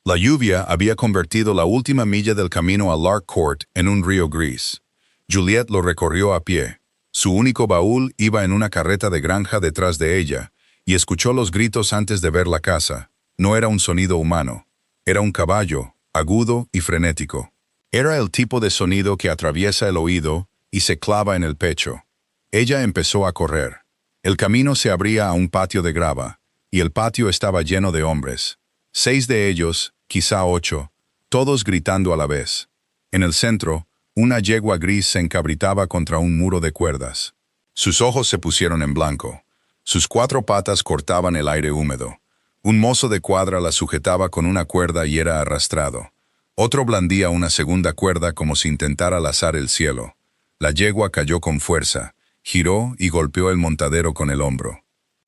La lluvia había convertido la última milla del camino a Lark Court en un río gris. Juliet lo recorrió a pie. Su único baúl iba en una carreta de granja detrás de ella, y escuchó los gritos antes de ver la casa. No era un sonido humano. Era un caballo, agudo y frenético. Era el tipo de sonido que atraviesa el oído y se clava en el pecho. Ella empezó a correr. El camino se abría a un patio de grava, y el patio estaba lleno de hombres. 6 de ellos, quizá 8, todos gritando a la vez. En el centro, una yegua gris se encabritaba contra un muro de cuerdas. Sus ojos se pusieron en blanco. Sus 4 patas cortaban el aire húmedo. Un mozo de cuadra la sujetaba con una cuerda y era arrastrado. Otro blandía una segunda cuerda como si intentara lazar el cielo. La yegua cayó con fuerza, giró y golpeó el montadero con el hombro.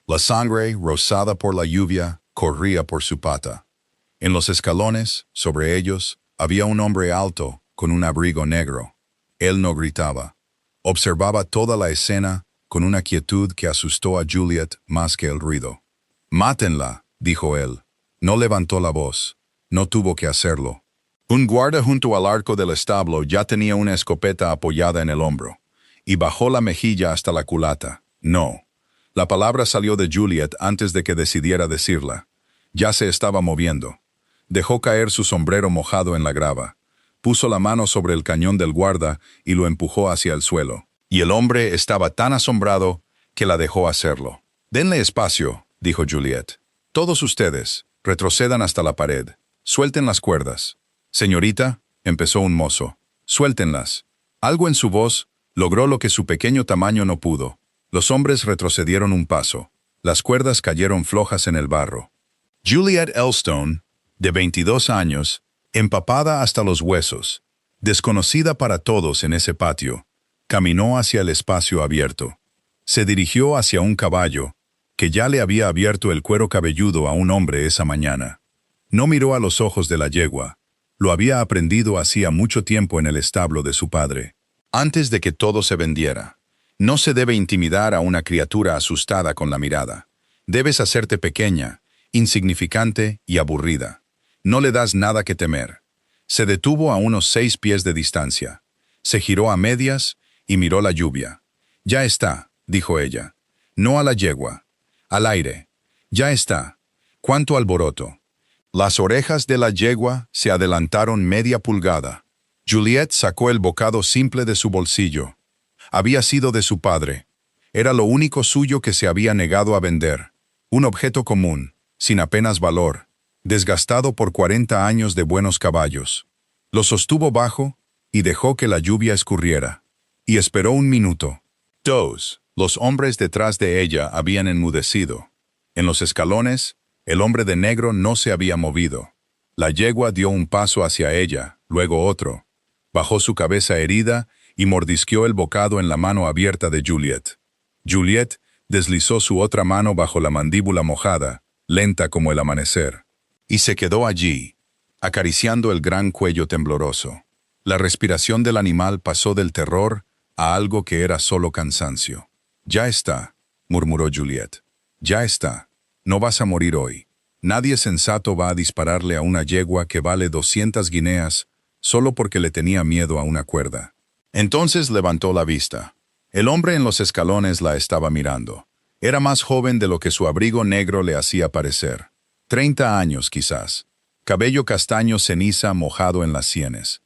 La sangre, rosada por la lluvia, corría por su pata. En los escalones, sobre ellos, había un hombre alto, con un abrigo negro. Él no gritaba. Observaba toda la escena con una quietud que asustó a Juliet más que el ruido. «Mátenla», dijo él. No levantó la voz. No tuvo que hacerlo. Un guarda junto al arco del establo ya tenía una escopeta apoyada en el hombro, y bajó la mejilla hasta la culata. «No». La palabra salió de Juliet antes de que decidiera decirla. Ya se estaba moviendo. Dejó caer su sombrero mojado en la grava. Puso la mano sobre el cañón del guarda y lo empujó hacia el suelo. Y el hombre estaba tan asombrado que la dejó hacerlo. «Denle espacio», dijo Juliet. «Todos ustedes, retrocedan hasta la pared. Suelten las cuerdas». «Señorita», empezó un mozo. «Suéltenlas». Algo en su voz logró lo que su pequeño tamaño no pudo. Los hombres retrocedieron un paso. Las cuerdas cayeron flojas en el barro. Juliet Elstone, de 22 años, empapada hasta los huesos, desconocida para todos en ese patio, caminó hacia el espacio abierto. Se dirigió hacia un caballo, que ya le había abierto el cuero cabelludo a un hombre esa mañana. No miró a los ojos de la yegua. Lo había aprendido hacía mucho tiempo en el establo de su padre. Antes de que todo se vendiera. No se debe intimidar a una criatura asustada con la mirada. Debes hacerte pequeña, insignificante y aburrida. No le das nada que temer. Se detuvo a unos 6 pies de distancia. Se giró a medias y miró la lluvia. «Ya está», dijo ella. «No a la yegua. Al aire. Ya está. ¿Cuánto alboroto?» Las orejas de la yegua se adelantaron media pulgada. Juliet sacó el bocado simple de su bolsillo. Había sido de su padre. Era lo único suyo que se había negado a vender. Un objeto común, sin apenas valor, desgastado por 40 años de buenos caballos. Lo sostuvo bajo y dejó que la lluvia escurriera. Y esperó un minuto. 2. Los hombres detrás de ella habían enmudecido. En los escalones, el hombre de negro no se había movido. La yegua dio un paso hacia ella, luego otro. Bajó su cabeza herida y mordisqueó el bocado en la mano abierta de Juliet. Juliet deslizó su otra mano bajo la mandíbula mojada, lenta como el amanecer, y se quedó allí, acariciando el gran cuello tembloroso. La respiración del animal pasó del terror a algo que era solo cansancio. «Ya está», murmuró Juliet. «Ya está. No vas a morir hoy. Nadie sensato va a dispararle a una yegua que vale 200 guineas solo porque le tenía miedo a una cuerda». Entonces levantó la vista. El hombre en los escalones la estaba mirando. Era más joven de lo que su abrigo negro le hacía parecer. 30 años quizás. Cabello castaño ceniza mojado en las sienes.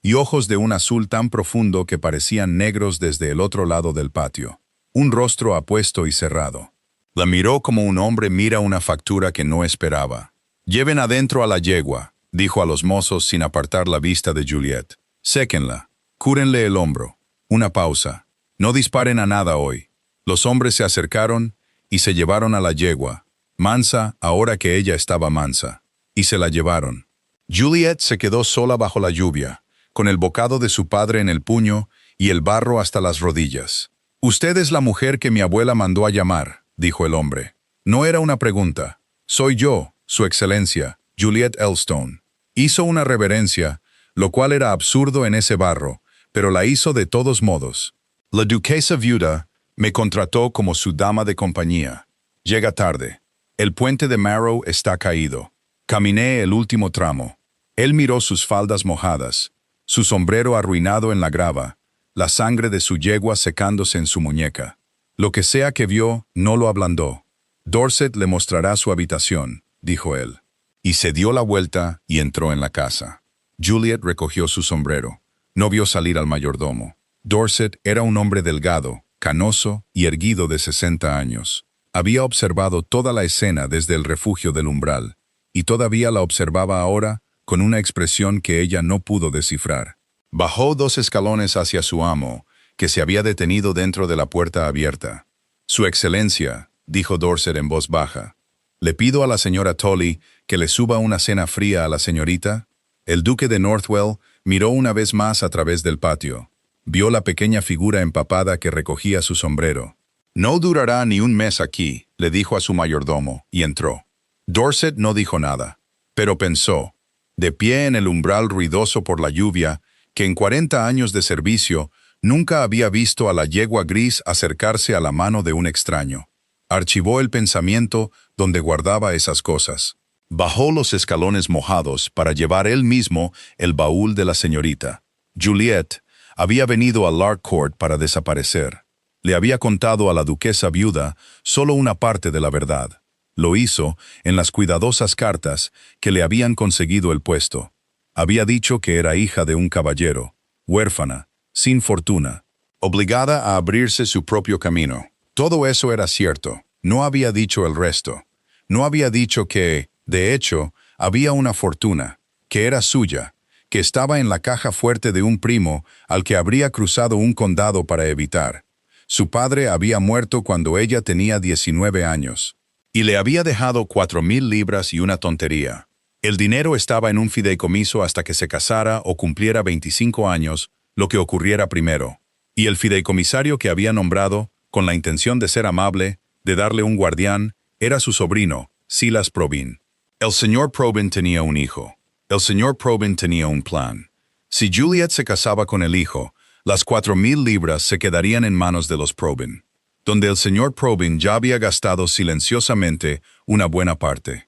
Y ojos de un azul tan profundo que parecían negros desde el otro lado del patio. Un rostro apuesto y cerrado. La miró como un hombre mira una factura que no esperaba. «Lleven adentro a la yegua», dijo a los mozos sin apartar la vista de Juliet. «Séquenla. Cúrenle el hombro». Una pausa. «No disparen a nada hoy». Los hombres se acercaron y se llevaron a la yegua, mansa ahora que ella estaba mansa, y se la llevaron. Juliet se quedó sola bajo la lluvia, con el bocado de su padre en el puño y el barro hasta las rodillas. «Usted es la mujer que mi abuela mandó a llamar», dijo el hombre. No era una pregunta. «Soy yo, Su Excelencia, Juliet Elstone». Hizo una reverencia, lo cual era absurdo en ese barro, pero la hizo de todos modos. «La duquesa viuda me contrató como su dama de compañía. Llega tarde. El puente de Marrow está caído. Caminé el último tramo. Él miró sus faldas mojadas, su sombrero arruinado en la grava, la sangre de su yegua secándose en su muñeca. Lo que sea que vio, no lo ablandó. Dorset le mostrará su habitación, dijo él. Y se dio la vuelta y entró en la casa. Juliet recogió su sombrero. No vio salir al mayordomo. Dorset era un hombre delgado, canoso y erguido de 60 años. Había observado toda la escena desde el refugio del umbral, y todavía la observaba ahora con una expresión que ella no pudo descifrar. Bajó 2 escalones hacia su amo, que se había detenido dentro de la puerta abierta. «Su excelencia», dijo Dorset en voz baja, «le pido a la señora Tully que le suba una cena fría a la señorita». El duque de Northwell miró una vez más a través del patio. Vio la pequeña figura empapada que recogía su sombrero. «No durará ni un mes aquí», le dijo a su mayordomo, y entró. Dorset no dijo nada, pero pensó, de pie en el umbral ruidoso por la lluvia, que en 40 años de servicio nunca había visto a la yegua gris acercarse a la mano de un extraño. Archivó el pensamiento donde guardaba esas cosas. Bajó los escalones mojados para llevar él mismo el baúl de la señorita. Juliet había venido a Lark Court para desaparecer. Le había contado a la duquesa viuda solo una parte de la verdad. Lo hizo en las cuidadosas cartas que le habían conseguido el puesto. Había dicho que era hija de un caballero, huérfana, sin fortuna, obligada a abrirse su propio camino. Todo eso era cierto. No había dicho el resto. No había dicho que, de hecho, había una fortuna, que era suya, que estaba en la caja fuerte de un primo al que habría cruzado un condado para evitar. Su padre había muerto cuando ella tenía 19 años. Y le había dejado 4,000 libras y una tontería. El dinero estaba en un fideicomiso hasta que se casara o cumpliera 25 años, lo que ocurriera primero. Y el fideicomisario que había nombrado, con la intención de ser amable, de darle un guardián, era su sobrino, Silas Probyn. El señor Probyn tenía un hijo. El señor Probyn tenía un plan. Si Juliet se casaba con el hijo, las 4,000 libras se quedarían en manos de los Probyn, donde el señor Probyn ya había gastado silenciosamente una buena parte.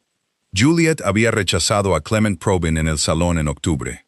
Juliet había rechazado a Clement Probyn en el salón en octubre,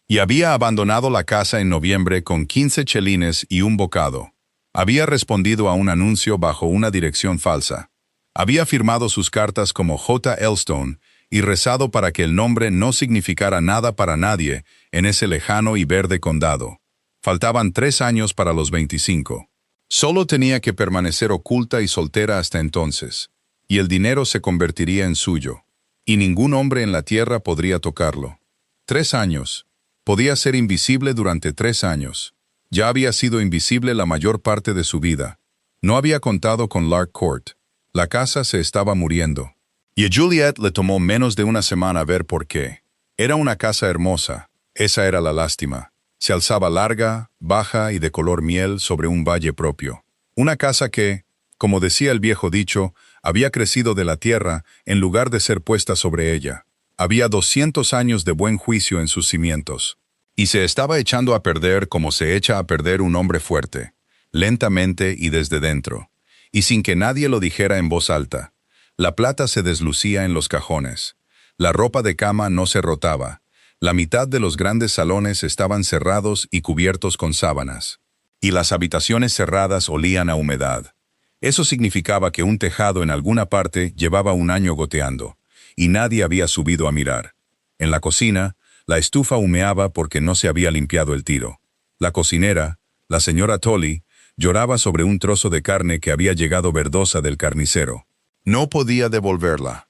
y había abandonado la casa en noviembre con 15 chelines y un bocado. Había respondido a un anuncio bajo una dirección falsa. Había firmado sus cartas como J. Elstone y rezado para que el nombre no significara nada para nadie en ese lejano y verde condado. Faltaban 3 años para los 25. Solo tenía que permanecer oculta y soltera hasta entonces, y el dinero se convertiría en suyo, y ningún hombre en la tierra podría tocarlo. 3 años. Podía ser invisible durante 3 años. Ya había sido invisible la mayor parte de su vida. No había contado con Lark Court. La casa se estaba muriendo. Y a Juliet le tomó menos de una semana ver por qué. Era una casa hermosa. Esa era la lástima. Se alzaba larga, baja y de color miel sobre un valle propio. Una casa que, como decía el viejo dicho, había crecido de la tierra en lugar de ser puesta sobre ella. Había 200 años de buen juicio en sus cimientos. Y se estaba echando a perder como se echa a perder un hombre fuerte, lentamente y desde dentro, y sin que nadie lo dijera en voz alta. La plata se deslucía en los cajones. La ropa de cama no se rotaba. La mitad de los grandes salones estaban cerrados y cubiertos con sábanas. Y las habitaciones cerradas olían a humedad. Eso significaba que un tejado en alguna parte llevaba un año goteando, y nadie había subido a mirar. En la cocina, la estufa humeaba porque no se había limpiado el tiro. La cocinera, la señora Tully, lloraba sobre un trozo de carne que había llegado verdosa del carnicero. No podía devolverla.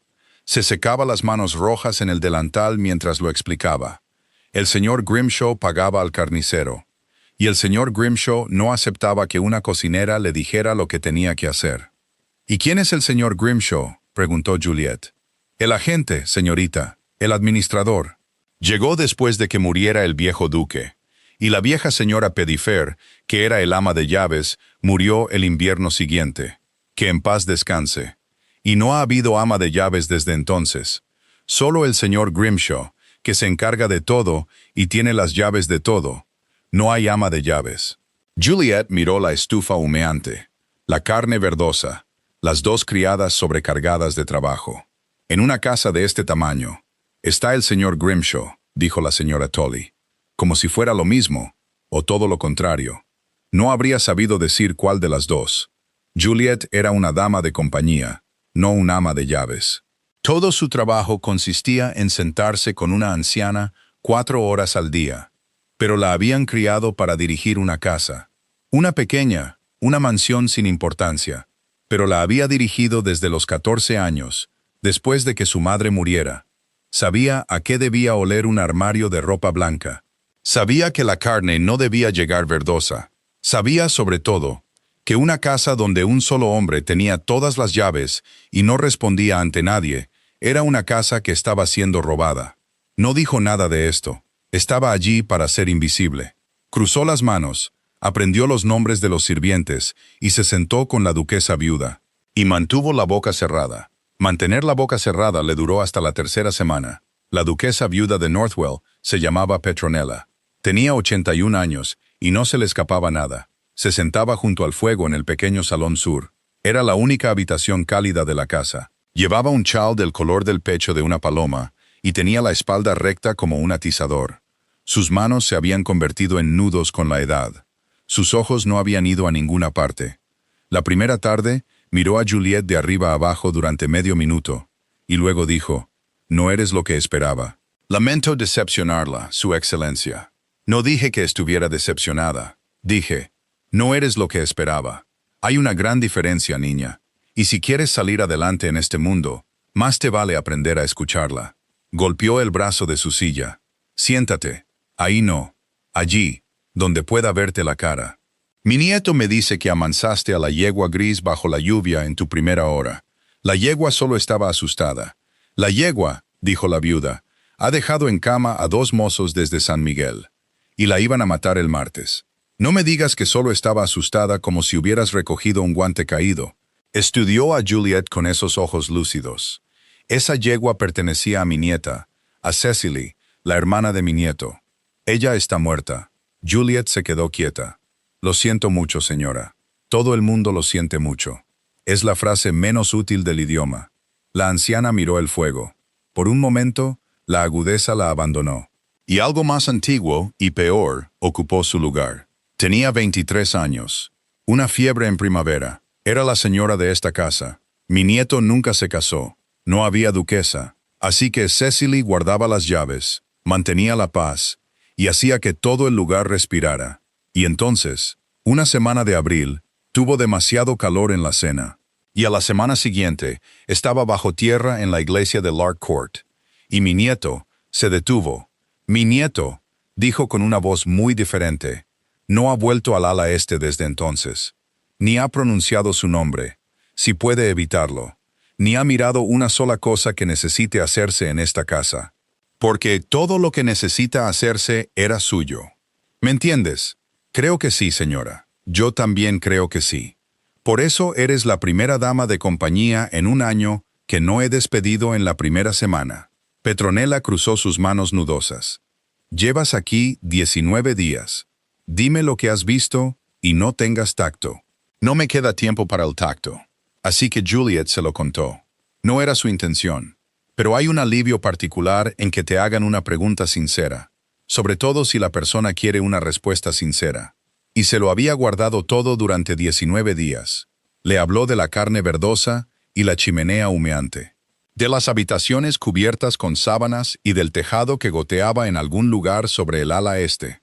Se secaba las manos rojas en el delantal mientras lo explicaba. El señor Grimshaw pagaba al carnicero, y el señor Grimshaw no aceptaba que una cocinera le dijera lo que tenía que hacer. ¿Y quién es el señor Grimshaw?, preguntó Juliet. El agente, señorita, el administrador. Llegó después de que muriera el viejo duque, y la vieja señora Pedifer, que era el ama de llaves, murió el invierno siguiente. Que en paz descanse. Y no ha habido ama de llaves desde entonces. Solo el señor Grimshaw, que se encarga de todo y tiene las llaves de todo. No hay ama de llaves. Juliet miró la estufa humeante, la carne verdosa, las 2 criadas sobrecargadas de trabajo. En una casa de este tamaño, Está el señor Grimshaw, dijo la señora Tully, como si fuera lo mismo, o todo lo contrario. No habría sabido decir cuál de las dos. Juliet era una dama de compañía, no un ama de llaves. Todo su trabajo consistía en sentarse con una anciana 4 horas al día, pero la habían criado para dirigir una casa. Una pequeña, una mansión sin importancia, pero la había dirigido desde los 14 años, después de que su madre muriera. Sabía a qué debía oler un armario de ropa blanca. Sabía que la carne no debía llegar verdosa. Sabía, sobre todo, que una casa donde un solo hombre tenía todas las llaves y no respondía ante nadie, era una casa que estaba siendo robada. No dijo nada de esto. Estaba allí para ser invisible. Cruzó las manos, aprendió los nombres de los sirvientes y se sentó con la duquesa viuda. Y mantuvo la boca cerrada. Mantener la boca cerrada le duró hasta la 3ª semana. La duquesa viuda de Northwell se llamaba Petronella. Tenía 81 años y no se le escapaba nada. Se sentaba junto al fuego en el pequeño salón sur. Era la única habitación cálida de la casa. Llevaba un chal del color del pecho de una paloma y tenía la espalda recta como un atizador. Sus manos se habían convertido en nudos con la edad. Sus ojos no habían ido a ninguna parte. La primera tarde miró a Juliet de arriba a abajo durante medio minuto y luego dijo: «No eres lo que esperaba. Lamento decepcionarla, Su Excelencia». No dije que estuviera decepcionada. Dije: «No eres lo que esperaba. Hay una gran diferencia, niña, y si quieres salir adelante en este mundo, más te vale aprender a escucharla». Golpeó el brazo de su silla. «Siéntate. Ahí no. Allí, donde pueda verte la cara. Mi nieto me dice que amansaste a la yegua gris bajo la lluvia en tu primera hora. La yegua solo estaba asustada. La yegua, dijo la viuda, ha dejado en cama a 2 mozos desde San Miguel. Y la iban a matar el martes. No me digas que solo estaba asustada como si hubieras recogido un guante caído». Estudió a Juliet con esos ojos lúcidos. Esa yegua pertenecía a mi nieta, a Cecily, la hermana de mi nieto. Ella está muerta. Juliet se quedó quieta. «Lo siento mucho, señora. Todo el mundo lo siente mucho». Es la frase menos útil del idioma. La anciana miró el fuego. Por un momento, la agudeza la abandonó. Y algo más antiguo y peor ocupó su lugar. Tenía 23 años. Una fiebre en primavera. Era la señora de esta casa. Mi nieto nunca se casó. No había duquesa. Así que Cecily guardaba las llaves, mantenía la paz y hacía que todo el lugar respirara. Y entonces, una semana de abril, tuvo demasiado calor en la cena. Y a la semana siguiente, estaba bajo tierra en la iglesia de Lark Court. Y mi nieto se detuvo. «Mi nieto», dijo con una voz muy diferente, «no ha vuelto al ala este desde entonces. Ni ha pronunciado su nombre, si puede evitarlo. Ni ha mirado una sola cosa que necesite hacerse en esta casa. Porque todo lo que necesita hacerse era suyo. ¿Me entiendes? Creo que sí, señora. Yo también creo que sí. Por eso eres la primera dama de compañía en un año que no he despedido en la primera semana». Petronella cruzó sus manos nudosas. «Llevas aquí 19 días. Dime lo que has visto y no tengas tacto». No me queda tiempo para el tacto. Así que Juliet se lo contó. No era su intención. Pero hay un alivio particular en que te hagan una pregunta sincera, sobre todo si la persona quiere una respuesta sincera. Y se lo había guardado todo durante 19 días. Le habló de la carne verdosa y la chimenea humeante, de las habitaciones cubiertas con sábanas y del tejado que goteaba en algún lugar sobre el ala este.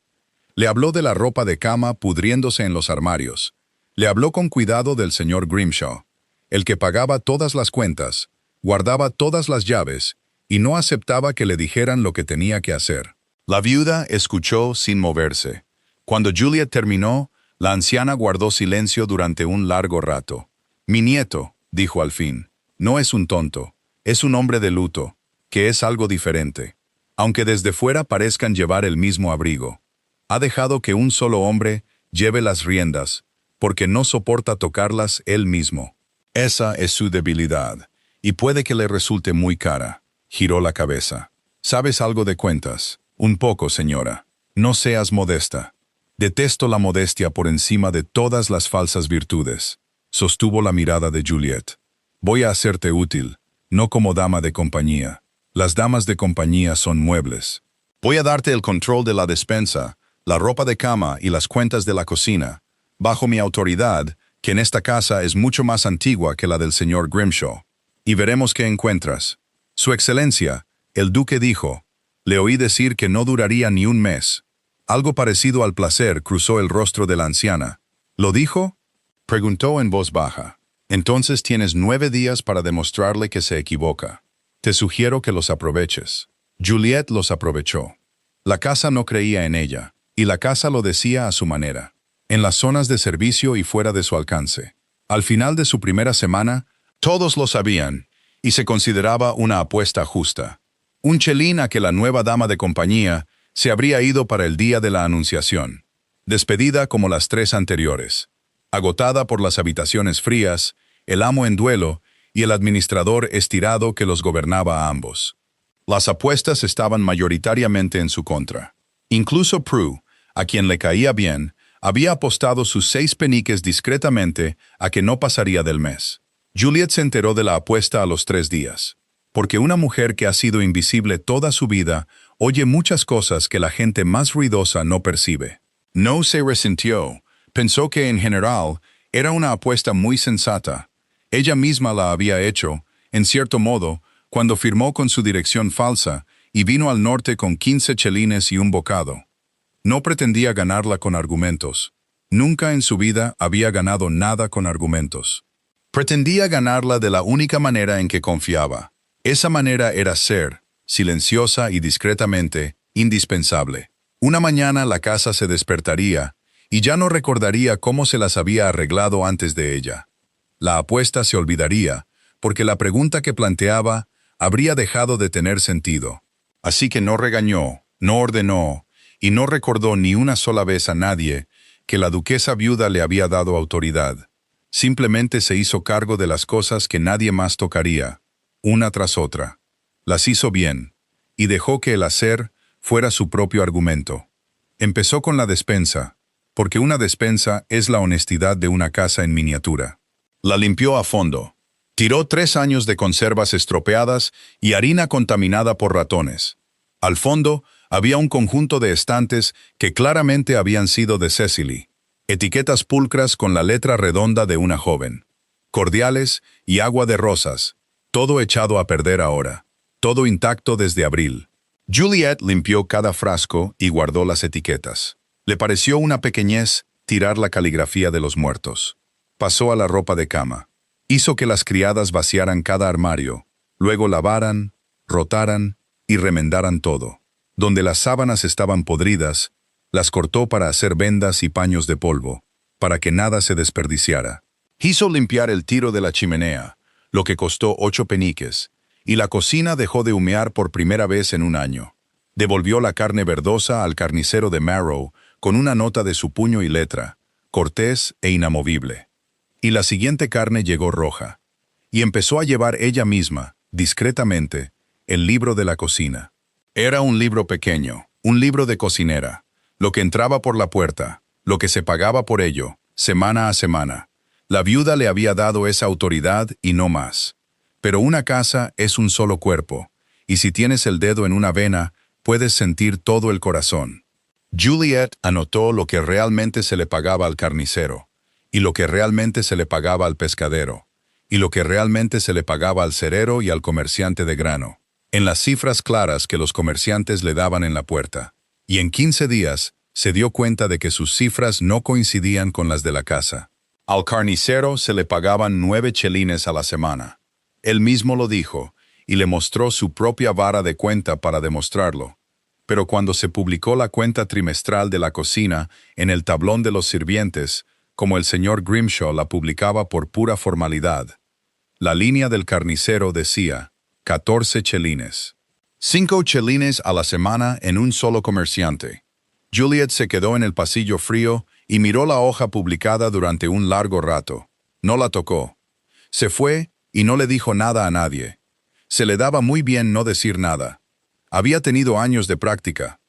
Le habló de la ropa de cama pudriéndose en los armarios. Le habló con cuidado del señor Grimshaw, el que pagaba todas las cuentas, guardaba todas las llaves y no aceptaba que le dijeran lo que tenía que hacer. La viuda escuchó sin moverse. Cuando Juliet terminó, la anciana guardó silencio durante un largo rato. «Mi nieto», dijo al fin, «no es un tonto, es un hombre de luto, que es algo diferente. Aunque desde fuera parezcan llevar el mismo abrigo. Ha dejado que un solo hombre lleve las riendas, porque no soporta tocarlas él mismo. Esa es su debilidad, y puede que le resulte muy cara». Giró la cabeza. «¿Sabes algo de cuentas?» «Un poco, señora. No seas modesta». «Detesto la modestia por encima de todas las falsas virtudes», sostuvo la mirada de Juliet. «Voy a hacerte útil, no como dama de compañía. Las damas de compañía son muebles. Voy a darte el control de la despensa, la ropa de cama y las cuentas de la cocina, bajo mi autoridad, que en esta casa es mucho más antigua que la del señor Grimshaw. Y veremos qué encuentras. Su Excelencia, el duque dijo, le oí decir que no duraría ni un mes. Algo parecido al placer cruzó el rostro de la anciana. ¿Lo dijo? Preguntó en voz baja. Entonces tienes 9 días para demostrarle que se equivoca. Te sugiero que los aproveches. Juliet los aprovechó. La casa no creía en ella, y la casa lo decía a su manera, en las zonas de servicio y fuera de su alcance. Al final de su primera semana, todos lo sabían, y se consideraba una apuesta justa. Un chelín a que la nueva dama de compañía se habría ido para el día de la anunciación, despedida como las 3 anteriores, agotada por las habitaciones frías, el amo en duelo y el administrador estirado que los gobernaba a ambos. Las apuestas estaban mayoritariamente en su contra. Incluso Prue, a quien le caía bien, había apostado sus 6 peniques discretamente a que no pasaría del mes. Juliet se enteró de la apuesta a los 3 días, porque una mujer que ha sido invisible toda su vida oye muchas cosas que la gente más ruidosa no percibe. No se resintió, pensó que en general era una apuesta muy sensata. Ella misma la había hecho, en cierto modo, cuando firmó con su dirección falsa y vino al norte con 15 chelines y un bocado. No pretendía ganarla con argumentos. Nunca en su vida había ganado nada con argumentos. Pretendía ganarla de la única manera en que confiaba. Esa manera era ser, silenciosa y discretamente, indispensable. Una mañana la casa se despertaría y ya no recordaría cómo se las había arreglado antes de ella. La apuesta se olvidaría, porque la pregunta que planteaba habría dejado de tener sentido. Así que no regañó, no ordenó, y no recordó ni una sola vez a nadie que la duquesa viuda le había dado autoridad. Simplemente se hizo cargo de las cosas que nadie más tocaría, una tras otra. Las hizo bien, y dejó que el hacer fuera su propio argumento. Empezó con la despensa, porque una despensa es la honestidad de una casa en miniatura. La limpió a fondo. Tiró 3 años de conservas estropeadas y harina contaminada por ratones. Al fondo había un conjunto de estantes que claramente habían sido de Cecily. Etiquetas pulcras con la letra redonda de una joven. Cordiales y agua de rosas. Todo echado a perder ahora. Todo intacto desde abril. Juliet limpió cada frasco y guardó las etiquetas. Le pareció una pequeñez tirar la caligrafía de los muertos. Pasó a la ropa de cama. Hizo que las criadas vaciaran cada armario, luego lavaran, rotaran y remendaran todo. Donde las sábanas estaban podridas, las cortó para hacer vendas y paños de polvo, para que nada se desperdiciara. Hizo limpiar el tiro de la chimenea, lo que costó 8 peniques, y la cocina dejó de humear por primera vez en un año. Devolvió la carne verdosa al carnicero de Marrow con una nota de su puño y letra, cortés e inamovible. Y la siguiente carne llegó roja. Y empezó a llevar ella misma, discretamente, el libro de la cocina. Era un libro pequeño, un libro de cocinera. Lo que entraba por la puerta, lo que se pagaba por ello, semana a semana. La viuda le había dado esa autoridad y no más. Pero una casa es un solo cuerpo, y si tienes el dedo en una vena, puedes sentir todo el corazón. Juliet anotó lo que realmente se le pagaba al carnicero, y lo que realmente se le pagaba al pescadero, y lo que realmente se le pagaba al cerero y al comerciante de grano, en las cifras claras que los comerciantes le daban en la puerta. Y en 15 días se dio cuenta de que sus cifras no coincidían con las de la casa. Al carnicero se le pagaban 9 chelines a la semana. Él mismo lo dijo, y le mostró su propia vara de cuenta para demostrarlo. Pero cuando se publicó la cuenta trimestral de la cocina en el tablón de los sirvientes, como el señor Grimshaw la publicaba por pura formalidad, la línea del carnicero decía 14 chelines. 5 chelines a la semana en un solo comerciante. Juliet se quedó en el pasillo frío y miró la hoja publicada durante un largo rato. No la tocó. Se fue y no le dijo nada a nadie. Se le daba muy bien no decir nada. Había tenido años de práctica.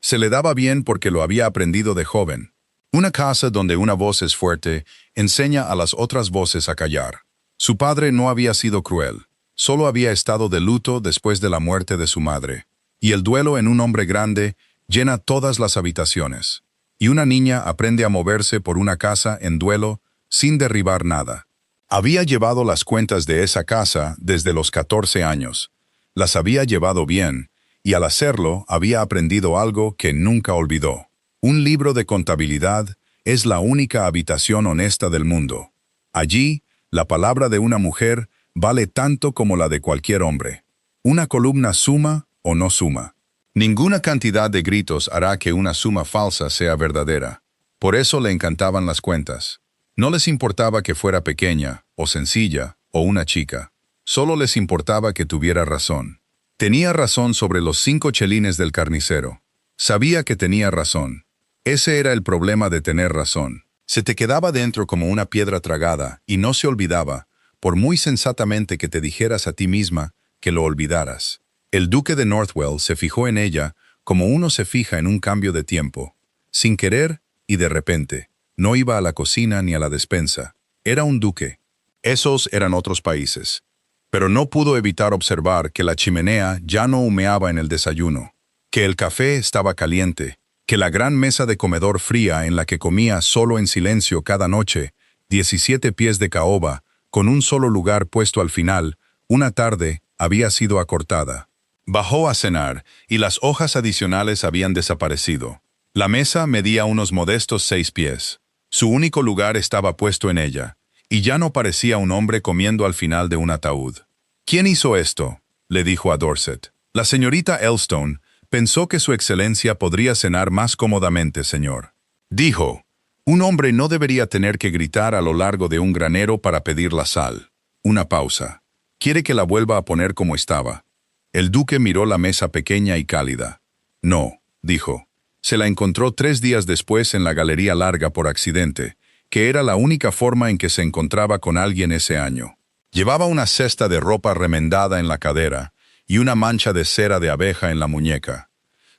Se le daba bien porque lo había aprendido de joven. Una casa donde una voz es fuerte enseña a las otras voces a callar. Su padre no había sido cruel. Solo había estado de luto después de la muerte de su madre. Y el duelo en un hombre grande llena todas las habitaciones. Y una niña aprende a moverse por una casa en duelo sin derribar nada. Había llevado las cuentas de esa casa desde los 14 años. Las había llevado bien, y al hacerlo había aprendido algo que nunca olvidó. Un libro de contabilidad es la única habitación honesta del mundo. Allí, la palabra de una mujer vale tanto como la de cualquier hombre. Una columna suma o no suma. Ninguna cantidad de gritos hará que una suma falsa sea verdadera. Por eso le encantaban las cuentas. No les importaba que fuera pequeña, o sencilla, o una chica. Solo les importaba que tuviera razón. Tenía razón sobre los 5 chelines del carnicero. Sabía que tenía razón. Ese era el problema de tener razón. Se te quedaba dentro como una piedra tragada y no se olvidaba, por muy sensatamente que te dijeras a ti misma que lo olvidaras. El duque de Northwell se fijó en ella como uno se fija en un cambio de tiempo. Sin querer y de repente. No iba a la cocina ni a la despensa. Era un duque. Esos eran otros países. Pero no pudo evitar observar que la chimenea ya no humeaba en el desayuno, que el café estaba caliente, que la gran mesa de comedor fría en la que comía solo en silencio cada noche, 17 pies de caoba, con un solo lugar puesto al final, una tarde había sido acortada. Bajó a cenar y las hojas adicionales habían desaparecido. La mesa medía unos modestos 6 pies. Su único lugar estaba puesto en ella, y ya no parecía un hombre comiendo al final de un ataúd. ¿Quién hizo esto?, le dijo a Dorset. La señorita Elstone pensó que su excelencia podría cenar más cómodamente, señor. Dijo, un hombre no debería tener que gritar a lo largo de un granero para pedir la sal. Una pausa. ¿Quiere que la vuelva a poner como estaba? El duque miró la mesa pequeña y cálida. No, dijo. Se la encontró 3 días después en la galería larga por accidente, que era la única forma en que se encontraba con alguien ese año. Llevaba una cesta de ropa remendada en la cadera y una mancha de cera de abeja en la muñeca.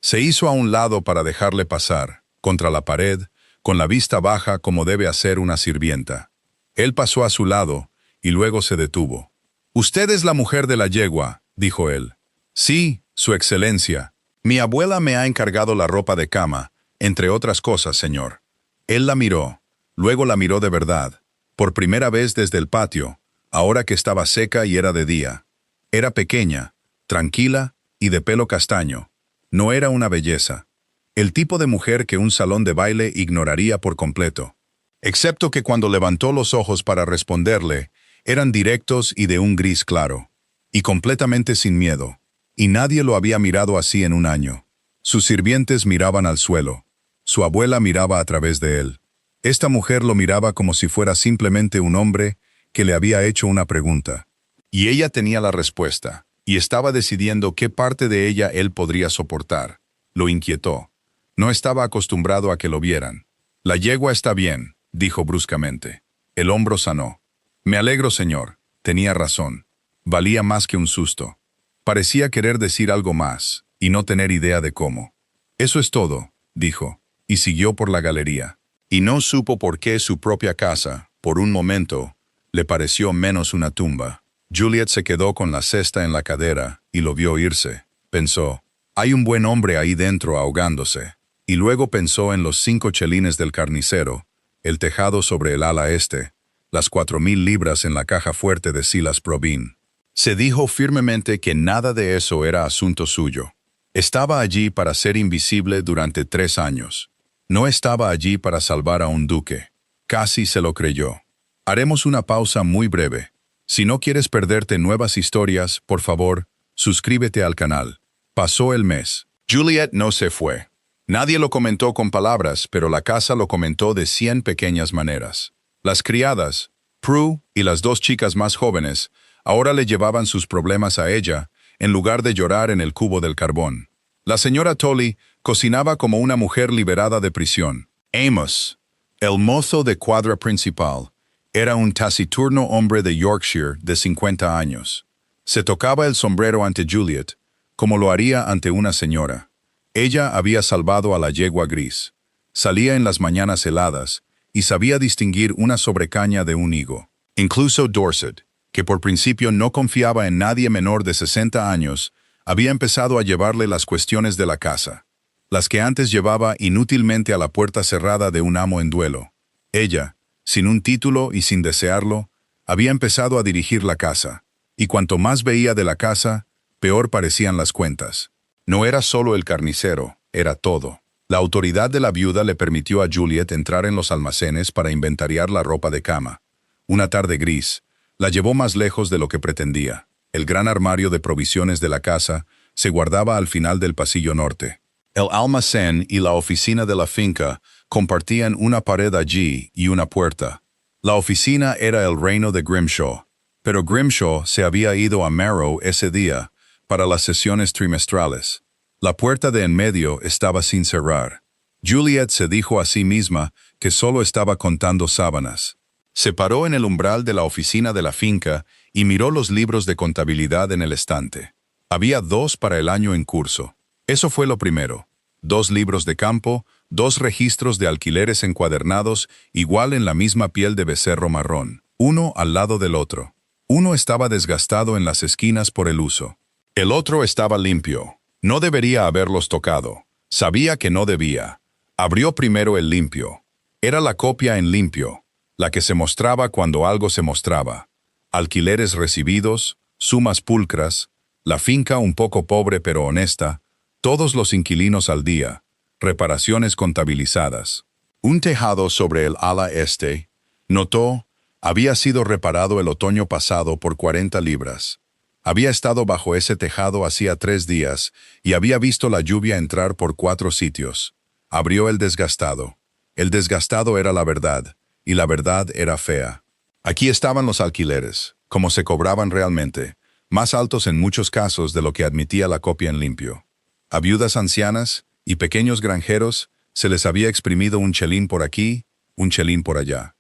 Se hizo a un lado para dejarle pasar, contra la pared, con la vista baja como debe hacer una sirvienta. Él pasó a su lado y luego se detuvo. «Usted es la mujer de la yegua», dijo él. «Sí, su excelencia. Mi abuela me ha encargado la ropa de cama, entre otras cosas, señor». Él la miró, luego la miró de verdad, por primera vez desde el patio, ahora que estaba seca y era de día. Era pequeña, tranquila y de pelo castaño. No era una belleza. El tipo de mujer que un salón de baile ignoraría por completo. Excepto que cuando levantó los ojos para responderle, eran directos y de un gris claro. Y completamente sin miedo. Y nadie lo había mirado así en un año. Sus sirvientes miraban al suelo. Su abuela miraba a través de él. Esta mujer lo miraba como si fuera simplemente un hombre que le había hecho una pregunta. Y ella tenía la respuesta, y estaba decidiendo qué parte de ella él podría soportar. Lo inquietó. No estaba acostumbrado a que lo vieran. «La yegua está bien», dijo bruscamente. El hombro sanó. «Me alegro, señor. Tenía razón. Valía más que un susto». Parecía querer decir algo más, y no tener idea de cómo. «Eso es todo», dijo, y siguió por la galería. Y no supo por qué su propia casa, por un momento, le pareció menos una tumba. Juliet se quedó con la cesta en la cadera y lo vio irse. Pensó, hay un buen hombre ahí dentro ahogándose. Y luego pensó en los 5 chelines del carnicero, el tejado sobre el ala este, las 4,000 libras en la caja fuerte de Silas Provine. Se dijo firmemente que nada de eso era asunto suyo. Estaba allí para ser invisible durante 3 años. No estaba allí para salvar a un duque. Casi se lo creyó. Haremos una pausa muy breve. Si no quieres perderte nuevas historias, por favor, suscríbete al canal. Pasó el mes. Juliet no se fue. Nadie lo comentó con palabras, pero la casa lo comentó de 100 pequeñas maneras. Las criadas, Prue y las 2 chicas más jóvenes, ahora le llevaban sus problemas a ella, en lugar de llorar en el cubo del carbón. La señora Tolley cocinaba como una mujer liberada de prisión. Amos, el mozo de cuadra principal, era un taciturno hombre de Yorkshire de 50 años. Se tocaba el sombrero ante Juliet, como lo haría ante una señora. Ella había salvado a la yegua gris. Salía en las mañanas heladas y sabía distinguir una sobrecaña de un higo. Incluso Dorset, que por principio no confiaba en nadie menor de 60 años, había empezado a llevarle las cuestiones de la casa, las que antes llevaba inútilmente a la puerta cerrada de un amo en duelo. Ella, sin un título y sin desearlo, había empezado a dirigir la casa, y cuanto más veía de la casa, peor parecían las cuentas. No era solo el carnicero, era todo. La autoridad de la viuda le permitió a Juliet entrar en los almacenes para inventariar la ropa de cama. Una tarde gris, la llevó más lejos de lo que pretendía. El gran armario de provisiones de la casa se guardaba al final del pasillo norte. El almacén y la oficina de la finca compartían una pared allí y una puerta. La oficina era el reino de Grimshaw, pero Grimshaw se había ido a Marrow ese día para las sesiones trimestrales. La puerta de en medio estaba sin cerrar. Juliet se dijo a sí misma que solo estaba contando sábanas. Se paró en el umbral de la oficina de la finca y miró los libros de contabilidad en el estante. Había 2 para el año en curso. Eso fue lo primero. 2 libros de campo, 2 registros de alquileres encuadernados, igual en la misma piel de becerro marrón, uno al lado del otro. Uno estaba desgastado en las esquinas por el uso. El otro estaba limpio. No debería haberlos tocado. Sabía que no debía. Abrió primero el limpio. Era la copia en limpio, la que se mostraba cuando algo se mostraba. Alquileres recibidos, sumas pulcras, la finca un poco pobre pero honesta, todos los inquilinos al día, reparaciones contabilizadas. Un tejado sobre el ala este, notó, había sido reparado el otoño pasado por 40 libras. Había estado bajo ese tejado hacía 3 días y había visto la lluvia entrar por 4 sitios. Abrió el desgastado. El desgastado era la verdad, y la verdad era fea. Aquí estaban los alquileres, como se cobraban realmente, más altos en muchos casos de lo que admitía la copia en limpio. A viudas ancianas y pequeños granjeros se les había exprimido un chelín por aquí, un chelín por allá.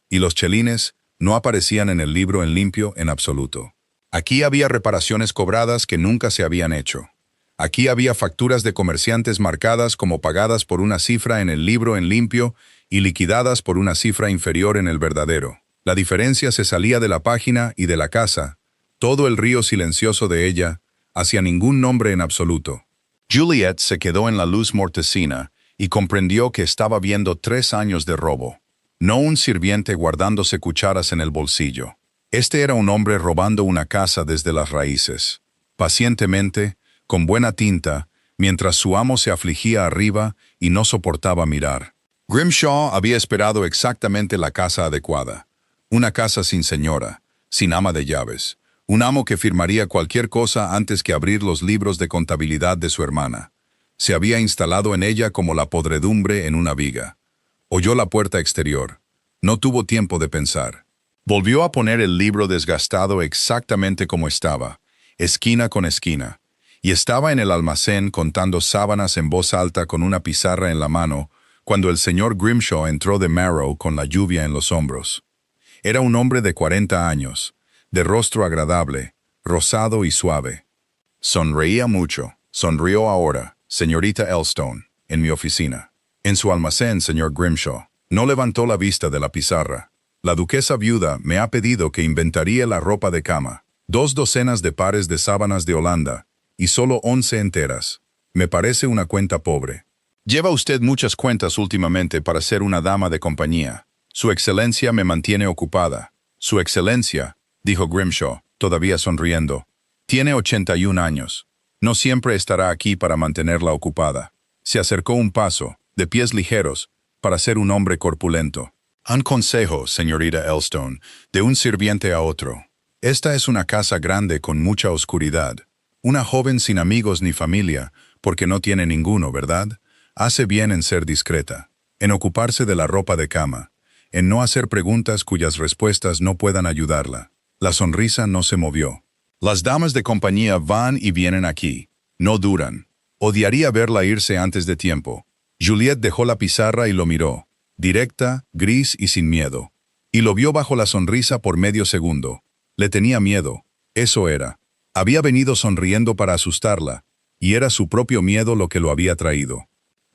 Y los chelines no aparecían en el libro en limpio en absoluto. Aquí había reparaciones cobradas que nunca se habían hecho. Aquí había facturas de comerciantes marcadas como pagadas por una cifra en el libro en limpio y liquidadas por una cifra inferior en el verdadero. La diferencia se salía de la página y de la casa, todo el río silencioso de ella, hacia ningún nombre en absoluto. Juliet se quedó en la luz mortecina y comprendió que estaba viendo 3 años de robo. No un sirviente guardándose cucharas en el bolsillo. Este era un hombre robando una casa desde las raíces. Pacientemente, con buena tinta, mientras su amo se afligía arriba y no soportaba mirar. Grimshaw había esperado exactamente la casa adecuada. Una casa sin señora, sin ama de llaves. Un amo que firmaría cualquier cosa antes que abrir los libros de contabilidad de su hermana. Se había instalado en ella como la podredumbre en una viga. Oyó la puerta exterior. No tuvo tiempo de pensar. Volvió a poner el libro desgastado exactamente como estaba, esquina con esquina, y estaba en el almacén contando sábanas en voz alta con una pizarra en la mano, cuando el señor Grimshaw entró de Marrow con la lluvia en los hombros. Era un hombre de 40 años, de rostro agradable, rosado y suave. Sonreía mucho. Sonrió ahora, señorita Elstone, en mi oficina. En su almacén, señor Grimshaw. No levantó la vista de la pizarra. La duquesa viuda me ha pedido que inventaríe la ropa de cama. 2 docenas de pares de sábanas de Holanda, y solo 11 enteras. Me parece una cuenta pobre. Lleva usted muchas cuentas últimamente para ser una dama de compañía. Su excelencia me mantiene ocupada. Su excelencia, dijo Grimshaw, todavía sonriendo, tiene 81 años. No siempre estará aquí para mantenerla ocupada. Se acercó un paso, de pies ligeros, para ser un hombre corpulento. Un consejo, señorita Elstone, de un sirviente a otro. Esta es una casa grande con mucha oscuridad. Una joven sin amigos ni familia, porque no tiene ninguno, ¿verdad? Hace bien en ser discreta, en ocuparse de la ropa de cama, en no hacer preguntas cuyas respuestas no puedan ayudarla. La sonrisa no se movió. Las damas de compañía van y vienen aquí. No duran. Odiaría verla irse antes de tiempo. Juliet dejó la pizarra y lo miró. Directa, gris y sin miedo. Y lo vio bajo la sonrisa por medio segundo. Le tenía miedo. Eso era. Había venido sonriendo para asustarla, y era su propio miedo lo que lo había traído.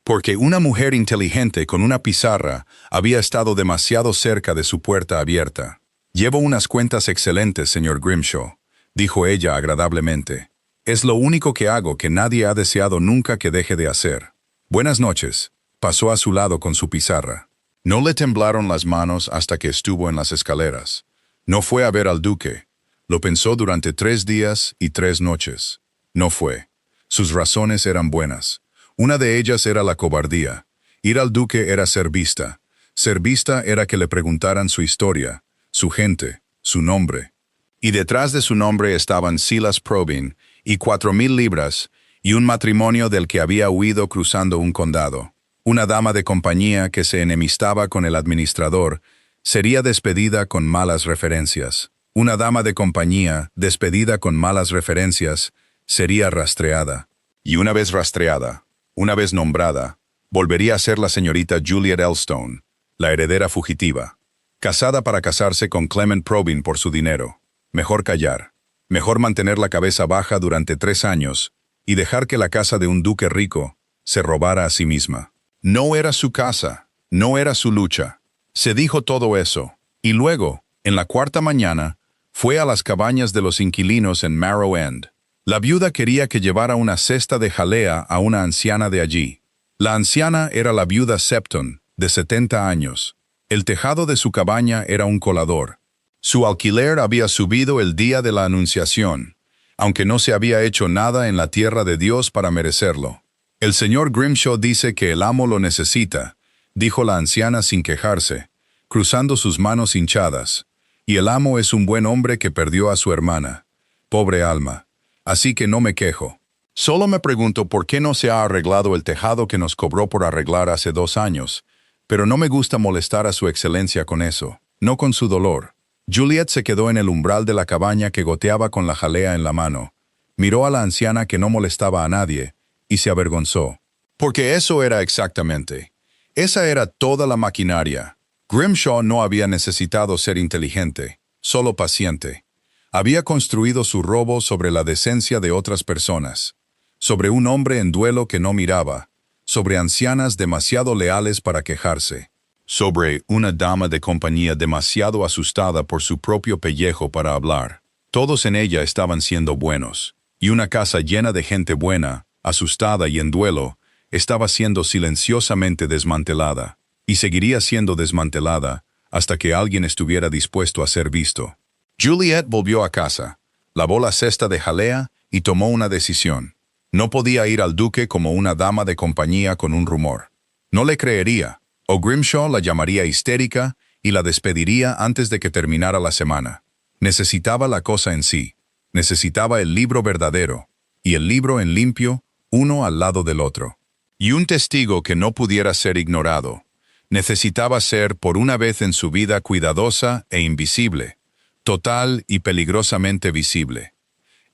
Porque una mujer inteligente con una pizarra había estado demasiado cerca de su puerta abierta. Llevo unas cuentas excelentes, señor Grimshaw, dijo ella agradablemente. Es lo único que hago que nadie ha deseado nunca que deje de hacer. Buenas noches. Pasó a su lado con su pizarra. No le temblaron las manos hasta que estuvo en las escaleras. No fue a ver al duque. Lo pensó durante 3 días y 3 noches. No fue. Sus razones eran buenas. Una de ellas era la cobardía. Ir al duque era ser vista. Ser vista era que le preguntaran su historia, su gente, su nombre. Y detrás de su nombre estaban Silas Probyn y 4,000 libras y un matrimonio del que había huido cruzando un condado. Una dama de compañía que se enemistaba con el administrador sería despedida con malas referencias. Una dama de compañía despedida con malas referencias sería rastreada. Y una vez rastreada, una vez nombrada, volvería a ser la señorita Juliet Elstone, la heredera fugitiva, casada para casarse con Clement Probyn por su dinero. Mejor callar, mejor mantener la cabeza baja durante 3 años y dejar que la casa de un duque rico se robara a sí misma. No era su casa, no era su lucha. Se dijo todo eso, y luego, en la 4ª mañana, fue a las cabañas de los inquilinos en Marrow End. La viuda quería que llevara una cesta de jalea a una anciana de allí. La anciana era la viuda Septon, de 70 años. El tejado de su cabaña era un colador. Su alquiler había subido el día de la Anunciación, aunque no se había hecho nada en la tierra de Dios para merecerlo. El señor Grimshaw dice que el amo lo necesita, dijo la anciana sin quejarse, cruzando sus manos hinchadas, y el amo es un buen hombre que perdió a su hermana. Pobre alma. Así que no me quejo. Solo me pregunto por qué no se ha arreglado el tejado que nos cobró por arreglar hace 2 años, pero no me gusta molestar a su excelencia con eso, no con su dolor. Juliet se quedó en el umbral de la cabaña que goteaba con la jalea en la mano. Miró a la anciana que no molestaba a nadie, y se avergonzó. Porque eso era exactamente. Esa era toda la maquinaria. Grimshaw no había necesitado ser inteligente, solo paciente. Había construido su robo sobre la decencia de otras personas, sobre un hombre en duelo que no miraba, sobre ancianas demasiado leales para quejarse, sobre una dama de compañía demasiado asustada por su propio pellejo para hablar. Todos en ella estaban siendo buenos, y una casa llena de gente buena, asustada y en duelo, estaba siendo silenciosamente desmantelada, y seguiría siendo desmantelada hasta que alguien estuviera dispuesto a ser visto. Juliet volvió a casa, lavó la cesta de jalea y tomó una decisión. No podía ir al duque como una dama de compañía con un rumor. No le creería, o Grimshaw la llamaría histérica y la despediría antes de que terminara la semana. Necesitaba la cosa en sí, necesitaba el libro verdadero, y el libro en limpio, uno al lado del otro. Y un testigo que no pudiera ser ignorado. Necesitaba ser, por una vez en su vida, cuidadosa e invisible, total y peligrosamente visible.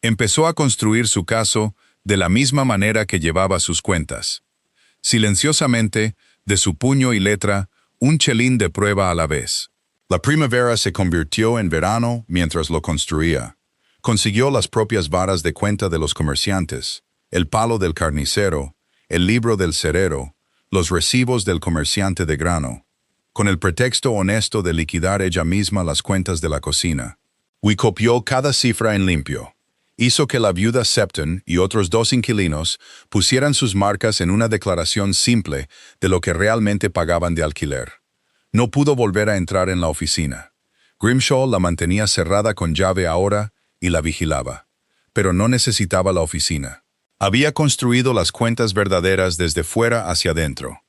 Empezó a construir su caso de la misma manera que llevaba sus cuentas. Silenciosamente, de su puño y letra, un chelín de prueba a la vez. La primavera se convirtió en verano mientras lo construía. Consiguió las propias varas de cuenta de los comerciantes, el palo del carnicero, el libro del cerero, los recibos del comerciante de grano, con el pretexto honesto de liquidar ella misma las cuentas de la cocina. Y copió cada cifra en limpio. Hizo que la viuda Septon y otros 2 inquilinos pusieran sus marcas en una declaración simple de lo que realmente pagaban de alquiler. No pudo volver a entrar en la oficina. Grimshaw la mantenía cerrada con llave ahora y la vigilaba. Pero no necesitaba la oficina. Había construido las cuentas verdaderas desde fuera hacia adentro,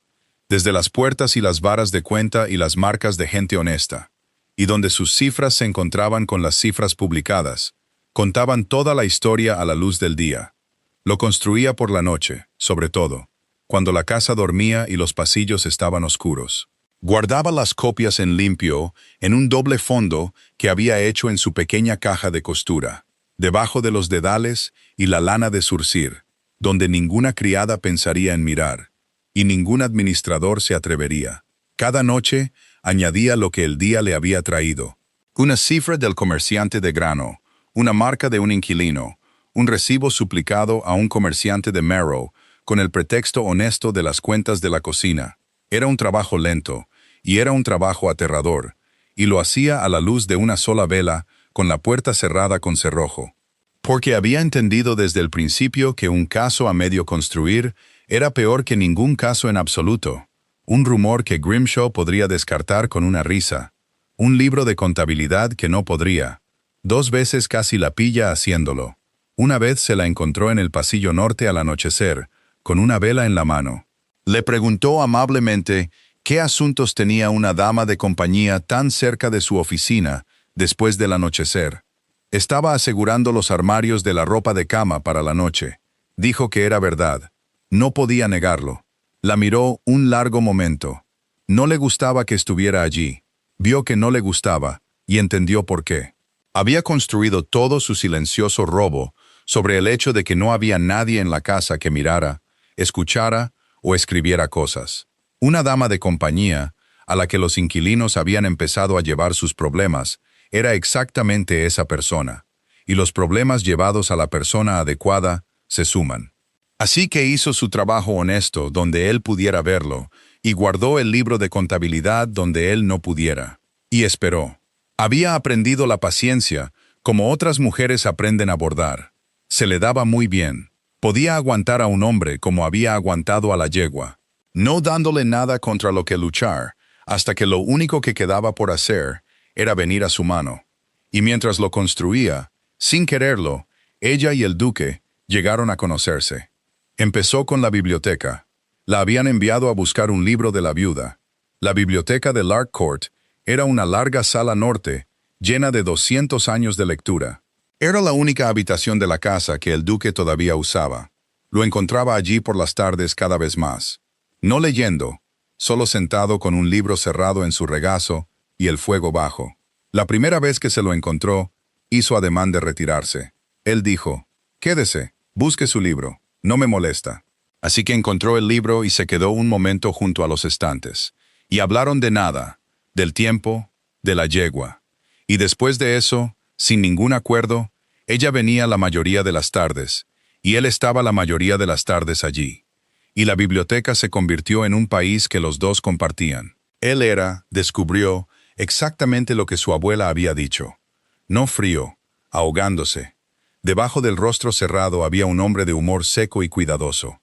desde las puertas y las varas de cuenta y las marcas de gente honesta, y donde sus cifras se encontraban con las cifras publicadas, contaban toda la historia a la luz del día. Lo construía por la noche, sobre todo, cuando la casa dormía y los pasillos estaban oscuros. Guardaba las copias en limpio en un doble fondo que había hecho en su pequeña caja de costura, debajo de los dedales y la lana de surcir, donde ninguna criada pensaría en mirar, y ningún administrador se atrevería. Cada noche añadía lo que el día le había traído: una cifra del comerciante de grano, una marca de un inquilino, un recibo suplicado a un comerciante de Marrow, con el pretexto honesto de las cuentas de la cocina. Era un trabajo lento, y era un trabajo aterrador, y lo hacía a la luz de una sola vela, con la puerta cerrada con cerrojo. Porque había entendido desde el principio que un caso a medio construir era peor que ningún caso en absoluto, un rumor que Grimshaw podría descartar con una risa, un libro de contabilidad que no podría. 2 veces casi la pilla haciéndolo. Una vez se la encontró en el pasillo norte al anochecer, con una vela en la mano. Le preguntó amablemente qué asuntos tenía una dama de compañía tan cerca de su oficina después del anochecer. Estaba asegurando los armarios de la ropa de cama para la noche. Dijo que era verdad. No podía negarlo. La miró un largo momento. No le gustaba que estuviera allí. Vio que no le gustaba, y entendió por qué. Había construido todo su silencioso robo sobre el hecho de que no había nadie en la casa que mirara, escuchara o escribiera cosas. Una dama de compañía, a la que los inquilinos habían empezado a llevar sus problemas, era exactamente esa persona, y los problemas llevados a la persona adecuada se suman. Así que hizo su trabajo honesto donde él pudiera verlo, y guardó el libro de contabilidad donde él no pudiera. Y esperó. Había aprendido la paciencia, como otras mujeres aprenden a bordar. Se le daba muy bien. Podía aguantar a un hombre como había aguantado a la yegua, no dándole nada contra lo que luchar, hasta que lo único que quedaba por hacer era venir a su mano. Y mientras lo construía, sin quererlo, ella y el duque llegaron a conocerse. Empezó con la biblioteca. La habían enviado a buscar un libro de la viuda. La biblioteca de Lark Court era una larga sala norte, llena de 200 años de lectura. Era la única habitación de la casa que el duque todavía usaba. Lo encontraba allí por las tardes cada vez más. No leyendo, solo sentado con un libro cerrado en su regazo y el fuego bajo. La primera vez que se lo encontró, hizo ademán de retirarse. Él dijo, «Quédese, busque su libro, no me molesta». Así que encontró el libro y se quedó un momento junto a los estantes. Y hablaron de nada, del tiempo, de la yegua. Y después de eso, sin ningún acuerdo, ella venía la mayoría de las tardes, y él estaba la mayoría de las tardes allí. Y la biblioteca se convirtió en un país que los dos compartían. Él era, descubrió, exactamente lo que su abuela había dicho. No frío, ahogándose. Debajo del rostro cerrado había un hombre de humor seco y cuidadoso.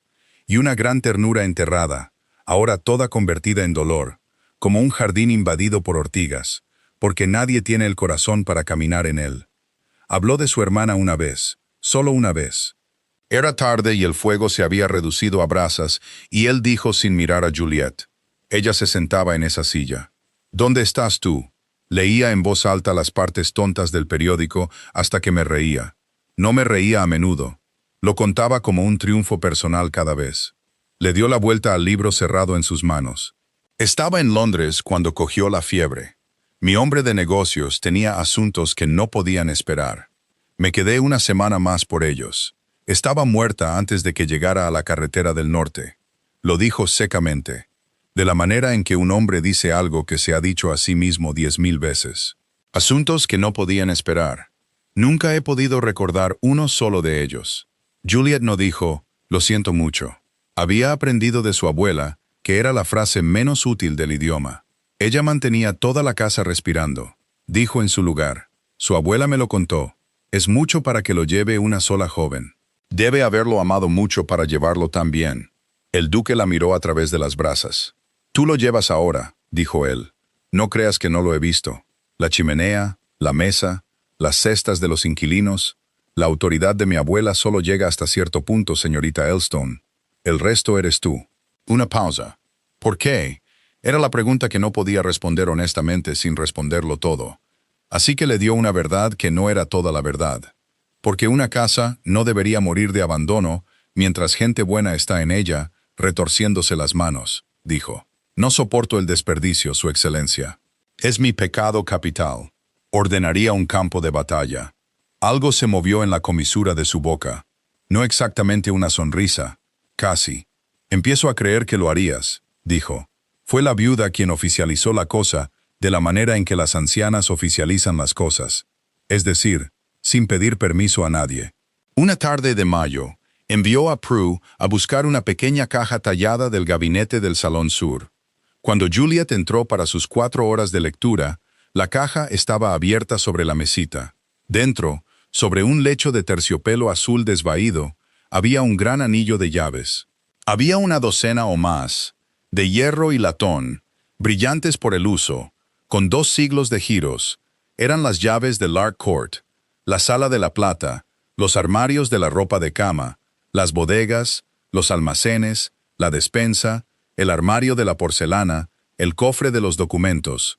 Y una gran ternura enterrada, ahora toda convertida en dolor, como un jardín invadido por ortigas, porque nadie tiene el corazón para caminar en él. Habló de su hermana una vez, solo una vez. Era tarde y el fuego se había reducido a brasas, y él dijo sin mirar a Juliet. Ella se sentaba en esa silla. «¿Dónde estás tú?» Leía en voz alta las partes tontas del periódico hasta que me reía. No me reía a menudo. Lo contaba como un triunfo personal cada vez. Le dio la vuelta al libro cerrado en sus manos. Estaba en Londres cuando cogió la fiebre. Mi hombre de negocios tenía asuntos que no podían esperar. Me quedé una semana más por ellos. Estaba muerta antes de que llegara a la carretera del norte. Lo dijo secamente, de la manera en que un hombre dice algo que se ha dicho a sí mismo 10,000 veces. Asuntos que no podían esperar. Nunca he podido recordar uno solo de ellos. Juliet no dijo, «Lo siento mucho». Había aprendido de su abuela, que era la frase menos útil del idioma. Ella mantenía toda la casa respirando. Dijo en su lugar, «Su abuela me lo contó. Es mucho para que lo lleve una sola joven. Debe haberlo amado mucho para llevarlo tan bien». El duque la miró a través de las brasas. «Tú lo llevas ahora», dijo él. «No creas que no lo he visto. La chimenea, la mesa, las cestas de los inquilinos. La autoridad de mi abuela solo llega hasta cierto punto, señorita Elstone. El resto eres tú». Una pausa. «¿Por qué?», era la pregunta que no podía responder honestamente sin responderlo todo. Así que le dio una verdad que no era toda la verdad. Porque una casa no debería morir de abandono mientras gente buena está en ella, retorciéndose las manos, dijo. «No soporto el desperdicio, Su Excelencia. Es mi pecado capital. Ordenaría un campo de batalla». Algo se movió en la comisura de su boca. No exactamente una sonrisa, casi. «Empiezo a creer que lo harías», dijo. Fue la viuda quien oficializó la cosa de la manera en que las ancianas oficializan las cosas. Es decir, sin pedir permiso a nadie. Una tarde de mayo, envió a Prue a buscar una pequeña caja tallada del gabinete del Salón Sur. Cuando Juliet entró para sus 4 horas de lectura, La caja estaba abierta sobre la mesita. Dentro, sobre un lecho de terciopelo azul desvaído, había un gran anillo de llaves. Había una docena o más, de hierro y latón, brillantes por el uso, con 2 siglos de giros. Eran las llaves de Lark Court, la sala de la plata, los armarios de la ropa de cama, las bodegas, los almacenes, la despensa, el armario de la porcelana, el cofre de los documentos.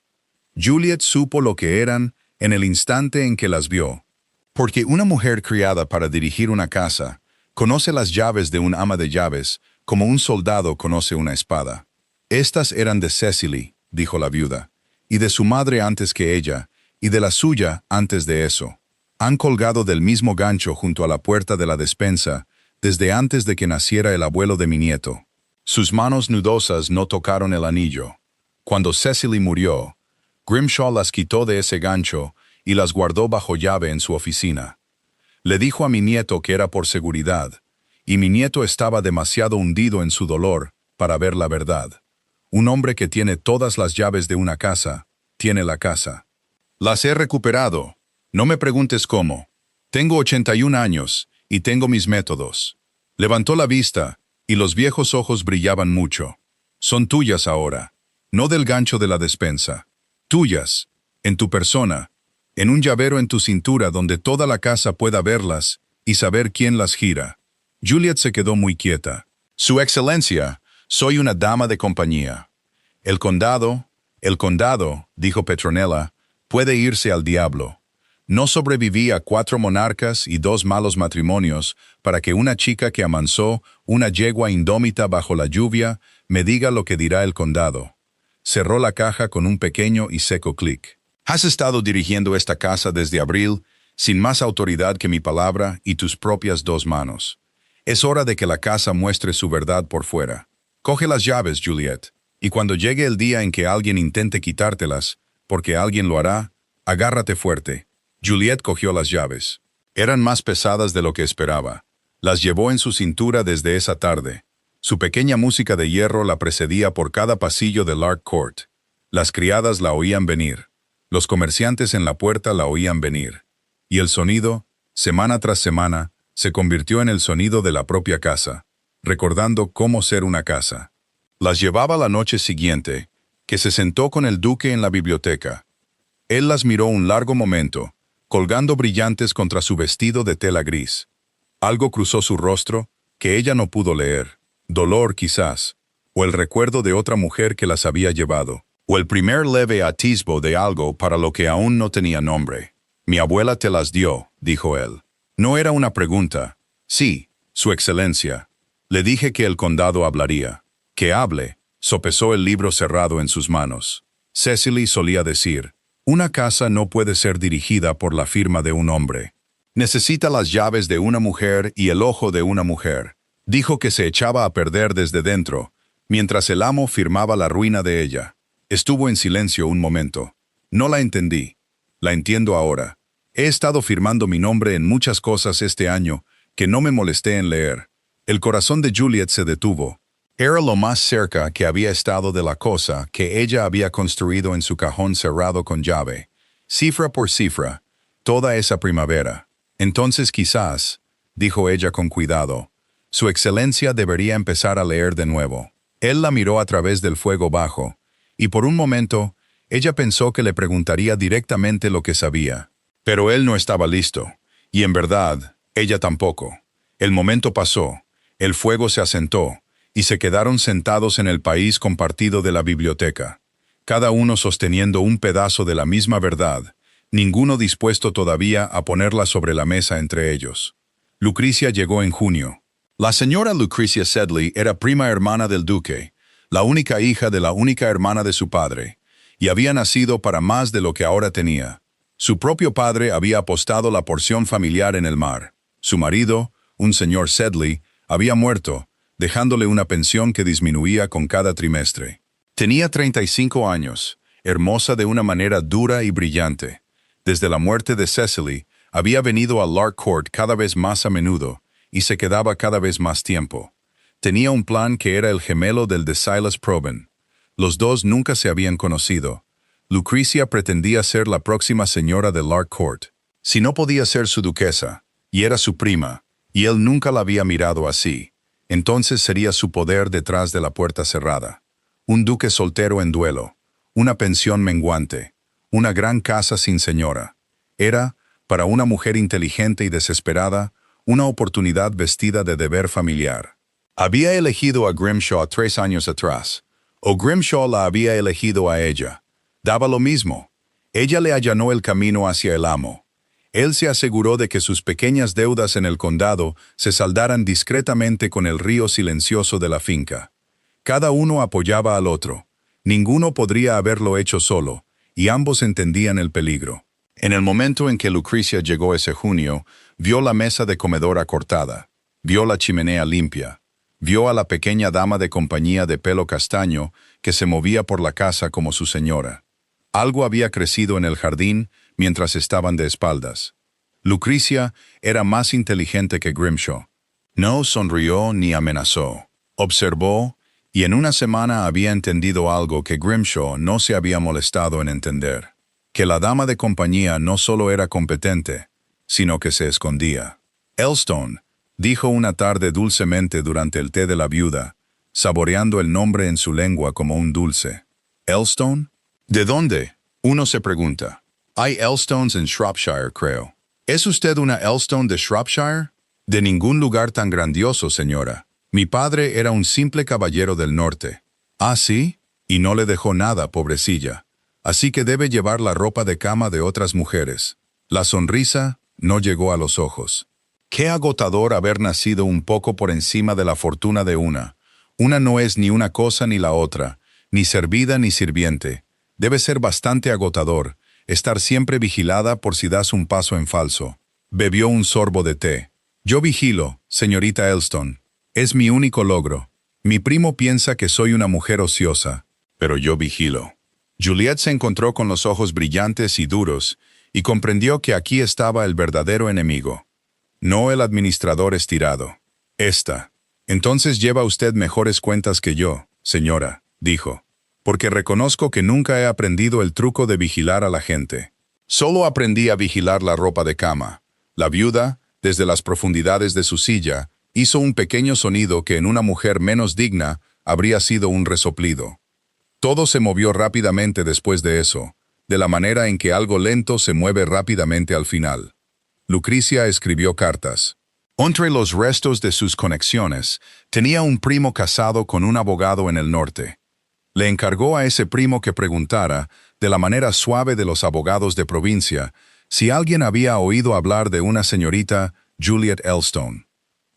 Juliet supo lo que eran en el instante en que las vio. Porque una mujer criada para dirigir una casa conoce las llaves de un ama de llaves como un soldado conoce una espada. Estas eran de Cecily, dijo la viuda, y de su madre antes que ella, y de la suya antes de eso. Han colgado del mismo gancho junto a la puerta de la despensa desde antes de que naciera el abuelo de mi nieto. Sus manos nudosas no tocaron el anillo. Cuando Cecily murió, Grimshaw las quitó de ese gancho y las guardó bajo llave en su oficina. Le dijo a mi nieto que era por seguridad, y mi nieto estaba demasiado hundido en su dolor para ver la verdad. Un hombre que tiene todas las llaves de una casa, tiene la casa. Las he recuperado. No me preguntes cómo. Tengo 81 años y tengo mis métodos. Levantó la vista y los viejos ojos brillaban mucho. Son tuyas ahora, no del gancho de la despensa. Tuyas, en tu persona, en un llavero en tu cintura donde toda la casa pueda verlas y saber quién las gira. Juliet se quedó muy quieta. Su excelencia, soy una dama de compañía. El condado, dijo Petronella, puede irse al diablo. No sobreviví a 4 monarcas y 2 malos matrimonios para que una chica que amansó una yegua indómita bajo la lluvia me diga lo que dirá el condado. Cerró la caja con un pequeño y seco clic. Has estado dirigiendo esta casa desde abril, sin más autoridad que mi palabra y tus propias 2 manos. Es hora de que la casa muestre su verdad por fuera. Coge las llaves, Juliet, y cuando llegue el día en que alguien intente quitártelas, porque alguien lo hará, agárrate fuerte. Juliet cogió las llaves. Eran más pesadas de lo que esperaba. Las llevó en su cintura desde esa tarde. Su pequeña música de hierro la precedía por cada pasillo de Lark Court. Las criadas la oían venir. Los comerciantes en la puerta la oían venir. Y el sonido, semana tras semana, se convirtió en el sonido de la propia casa, recordando cómo ser una casa. Las llevaba la noche siguiente, que se sentó con el duque en la biblioteca. Él las miró un largo momento, colgando brillantes contra su vestido de tela gris. Algo cruzó su rostro que ella no pudo leer. Dolor quizás, o el recuerdo de otra mujer que las había llevado, o el primer leve atisbo de algo para lo que aún no tenía nombre. Mi abuela te las dio, dijo él. No era una pregunta. Sí, su excelencia. Le dije que el condado hablaría. Que hable, sopesó el libro cerrado en sus manos. Cecily solía decir, una casa no puede ser dirigida por la firma de un hombre. Necesita las llaves de una mujer y el ojo de una mujer. Dijo que se echaba a perder desde dentro, mientras el amo firmaba la ruina de ella. Estuvo en silencio un momento. No la entendí. La entiendo ahora. He estado firmando mi nombre en muchas cosas este año que no me molesté en leer. El corazón de Juliet se detuvo. Era lo más cerca que había estado de la cosa que ella había construido en su cajón cerrado con llave, cifra por cifra, toda esa primavera. Entonces quizás, dijo ella con cuidado, su excelencia debería empezar a leer de nuevo. Él la miró a través del fuego bajo, y por un momento, ella pensó que le preguntaría directamente lo que sabía. Pero él no estaba listo, y en verdad, ella tampoco. El momento pasó, el fuego se asentó, y se quedaron sentados en el país compartido de la biblioteca, cada uno sosteniendo un pedazo de la misma verdad, ninguno dispuesto todavía a ponerla sobre la mesa entre ellos. Lucrecia llegó en junio. La señora Lucrecia Sedley era prima hermana del duque, la única hija de la única hermana de su padre, y había nacido para más de lo que ahora tenía. Su propio padre había apostado la porción familiar en el mar. Su marido, un señor Sedley, había muerto, dejándole una pensión que disminuía con cada trimestre. Tenía 35 años, hermosa de una manera dura y brillante. Desde la muerte de Cecily, había venido a Lark Court cada vez más a menudo, y se quedaba cada vez más tiempo. Tenía un plan que era el gemelo del de Silas Proben. Los dos nunca se habían conocido. Lucrecia pretendía ser la próxima señora de Lark Court. Si no podía ser su duquesa, y era su prima, y él nunca la había mirado así, entonces sería su poder detrás de la puerta cerrada. Un duque soltero en duelo, una pensión menguante, una gran casa sin señora. Era, para una mujer inteligente y desesperada, una oportunidad vestida de deber familiar. Había elegido a Grimshaw 3 años atrás, o Grimshaw la había elegido a ella. Daba lo mismo. Ella le allanó el camino hacia el amo. Él se aseguró de que sus pequeñas deudas en el condado se saldaran discretamente con el río silencioso de la finca. Cada uno apoyaba al otro. Ninguno podría haberlo hecho solo, y ambos entendían el peligro. En el momento en que Lucrecia llegó ese junio, vio la mesa de comedor acortada, vio la chimenea limpia, vio a la pequeña dama de compañía de pelo castaño que se movía por la casa como su señora. Algo había crecido en el jardín mientras estaban de espaldas. Lucrecia era más inteligente que Grimshaw. No sonrió ni amenazó. Observó, y en una semana había entendido algo que Grimshaw no se había molestado en entender. Que la dama de compañía no solo era competente, sino que se escondía. Elstone, dijo una tarde dulcemente durante el té de la viuda, saboreando el nombre en su lengua como un dulce. ¿Elstone? ¿De dónde? Uno se pregunta. Hay Elstones en Shropshire, creo. ¿Es usted una Elstone de Shropshire? De ningún lugar tan grandioso, señora. Mi padre era un simple caballero del norte. ¿Ah, sí? Y no le dejó nada, pobrecilla. Así que debe llevar la ropa de cama de otras mujeres. La sonrisa no llegó a los ojos. Qué agotador haber nacido un poco por encima de la fortuna de una. Una no es ni una cosa ni la otra, ni servida ni sirviente. Debe ser bastante agotador, estar siempre vigilada por si das un paso en falso. Bebió un sorbo de té. Yo vigilo, señorita Elstone. Es mi único logro. Mi primo piensa que soy una mujer ociosa, pero yo vigilo. Juliet se encontró con los ojos brillantes y duros y comprendió que aquí estaba el verdadero enemigo. No el administrador estirado. Esta. Entonces lleva usted mejores cuentas que yo, señora, dijo. Porque reconozco que nunca he aprendido el truco de vigilar a la gente. Solo aprendí a vigilar la ropa de cama. La viuda, desde las profundidades de su silla, hizo un pequeño sonido que en una mujer menos digna habría sido un resoplido. Todo se movió rápidamente después de eso, de la manera en que algo lento se mueve rápidamente al final. Lucrecia escribió cartas. Entre los restos de sus conexiones, tenía un primo casado con un abogado en el norte. Le encargó a ese primo que preguntara, de la manera suave de los abogados de provincia, si alguien había oído hablar de una señorita Juliet Elstone,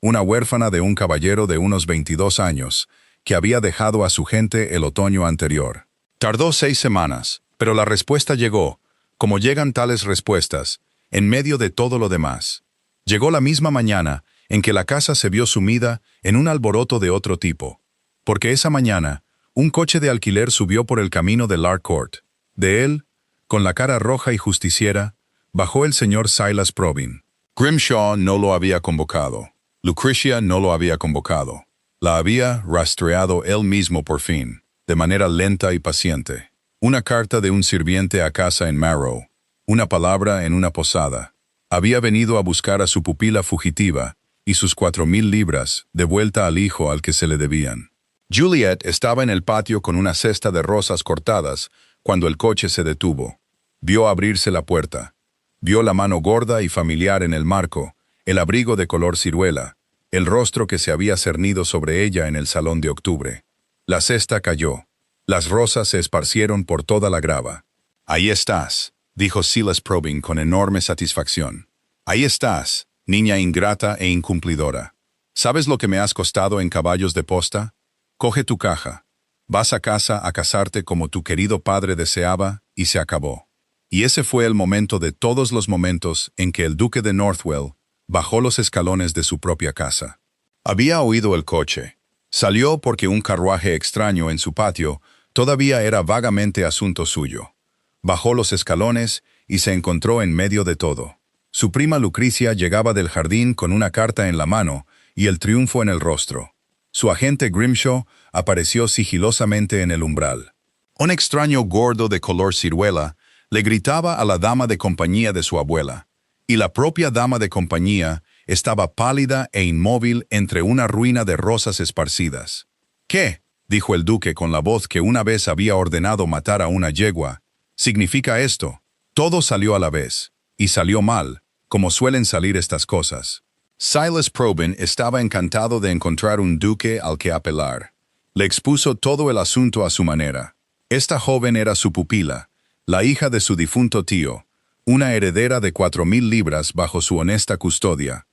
una huérfana de un caballero de unos 22 años, que había dejado a su gente el otoño anterior. Tardó 6 semanas, pero la respuesta llegó, como llegan tales respuestas, en medio de todo lo demás. Llegó la misma mañana en que la casa se vio sumida en un alboroto de otro tipo, porque esa mañana, un coche de alquiler subió por el camino de Lark Court. De él, con la cara roja y justiciera, bajó el señor Silas Probyn. Grimshaw no lo había convocado. Lucrecia no lo había convocado. La había rastreado él mismo por fin, de manera lenta y paciente. Una carta de un sirviente a casa en Marrow, una palabra en una posada. Había venido a buscar a su pupila fugitiva y sus 4,000 libras de vuelta al hijo al que se le debían. Juliet estaba en el patio con una cesta de rosas cortadas cuando el coche se detuvo. Vio abrirse la puerta. Vio la mano gorda y familiar en el marco, el abrigo de color ciruela, el rostro que se había cernido sobre ella en el salón de octubre. La cesta cayó. Las rosas se esparcieron por toda la grava. «Ahí estás», dijo Silas Probyn con enorme satisfacción. «Ahí estás, niña ingrata e incumplidora. ¿Sabes lo que me has costado en caballos de posta? Coge tu caja. Vas a casa a casarte como tu querido padre deseaba y se acabó». Y ese fue el momento de todos los momentos en que el duque de Northwell bajó los escalones de su propia casa. Había oído el coche. Salió porque un carruaje extraño en su patio todavía era vagamente asunto suyo. Bajó los escalones y se encontró en medio de todo. Su prima Lucrecia llegaba del jardín con una carta en la mano y el triunfo en el rostro. Su agente Grimshaw apareció sigilosamente en el umbral. Un extraño gordo de color ciruela le gritaba a la dama de compañía de su abuela, y la propia dama de compañía estaba pálida e inmóvil entre una ruina de rosas esparcidas. «¿Qué?», dijo el duque con la voz que una vez había ordenado matar a una yegua. «¿Significa esto?» Todo salió a la vez, y salió mal, como suelen salir estas cosas. Silas Probyn estaba encantado de encontrar un duque al que apelar. Le expuso todo el asunto a su manera. Esta joven era su pupila, la hija de su difunto tío, una heredera de 4,000 libras bajo su honesta custodia.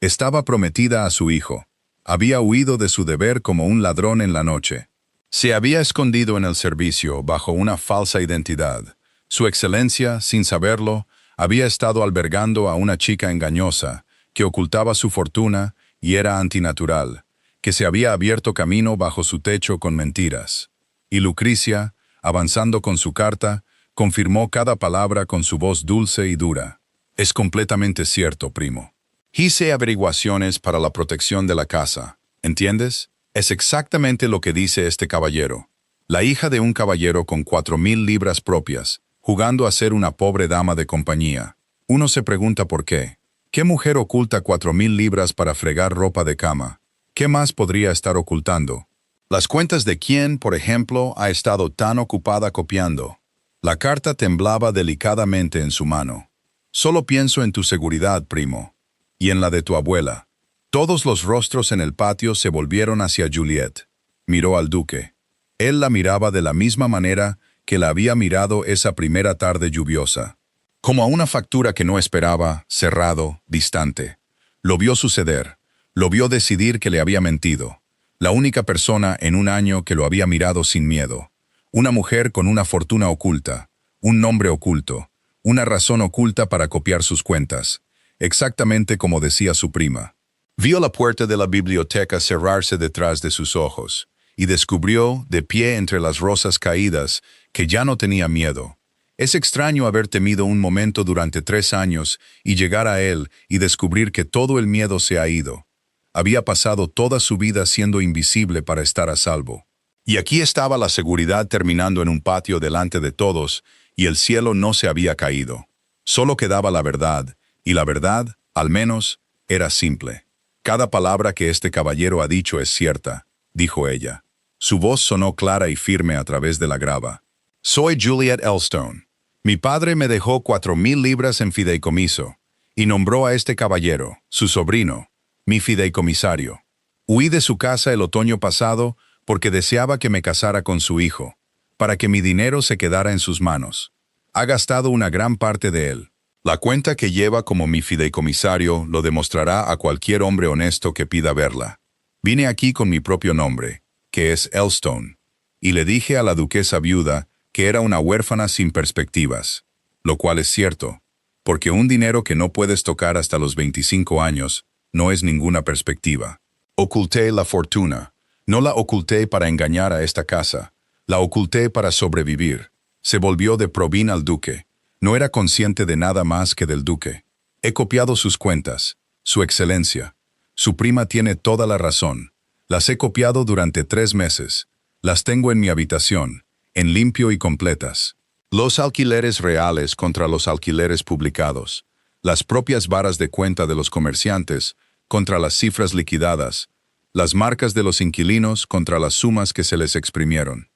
Estaba prometida a su hijo. Había huido de su deber como un ladrón en la noche. Se había escondido en el servicio bajo una falsa identidad. Su excelencia, sin saberlo, había estado albergando a una chica engañosa, que ocultaba su fortuna y era antinatural, que se había abierto camino bajo su techo con mentiras. Y Lucrecia, avanzando con su carta, confirmó cada palabra con su voz dulce y dura. «Es completamente cierto, primo. Hice averiguaciones para la protección de la casa. ¿Entiendes? Es exactamente lo que dice este caballero. La hija de un caballero con 4,000 libras propias, jugando a ser una pobre dama de compañía. Uno se pregunta por qué. ¿Qué mujer oculta 4,000 libras para fregar ropa de cama? ¿Qué más podría estar ocultando? Las cuentas de quién, por ejemplo, ha estado tan ocupada copiando». La carta temblaba delicadamente en su mano. «Solo pienso en tu seguridad, primo, y en la de tu abuela». Todos los rostros en el patio se volvieron hacia Juliet. Miró al duque. Él la miraba de la misma manera que la había mirado esa primera tarde lluviosa. Como a una factura que no esperaba, cerrado, distante. Lo vio suceder. Lo vio decidir que le había mentido. La única persona en un año que lo había mirado sin miedo. Una mujer con una fortuna oculta, un nombre oculto, una razón oculta para copiar sus cuentas, exactamente como decía su prima. Vio la puerta de la biblioteca cerrarse detrás de sus ojos, y descubrió, de pie entre las rosas caídas, que ya no tenía miedo. Es extraño haber temido un momento durante 3 años y llegar a él y descubrir que todo el miedo se ha ido. Había pasado toda su vida siendo invisible para estar a salvo. Y aquí estaba la seguridad terminando en un patio delante de todos, y el cielo no se había caído. Solo quedaba la verdad, y la verdad, al menos, era simple. «Cada palabra que este caballero ha dicho es cierta», dijo ella. Su voz sonó clara y firme a través de la grava. «Soy Juliet Elstone. Mi padre me dejó 4,000 libras en fideicomiso, y nombró a este caballero, su sobrino, mi fideicomisario. Huí de su casa el otoño pasado porque deseaba que me casara con su hijo, para que mi dinero se quedara en sus manos. Ha gastado una gran parte de él. La cuenta que lleva como mi fideicomisario lo demostrará a cualquier hombre honesto que pida verla. Vine aquí con mi propio nombre, que es Elstone, y le dije a la duquesa viuda que era una huérfana sin perspectivas, lo cual es cierto, porque un dinero que no puedes tocar hasta los 25 años no es ninguna perspectiva. Oculté la fortuna. No la oculté para engañar a esta casa, la oculté para sobrevivir. Se volvió de Probyn al duque. No era consciente de nada más que del duque. He copiado sus cuentas, su excelencia. Su prima tiene toda la razón. Las he copiado durante 3 meses. Las tengo en mi habitación, en limpio y completas. Los alquileres reales contra los alquileres publicados. Las propias varas de cuenta de los comerciantes contra las cifras liquidadas. Las marcas de los inquilinos contra las sumas que se les exprimieron.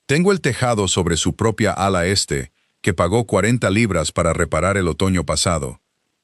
Tengo el tejado sobre su propia ala este, que pagó 40 libras para reparar el otoño pasado,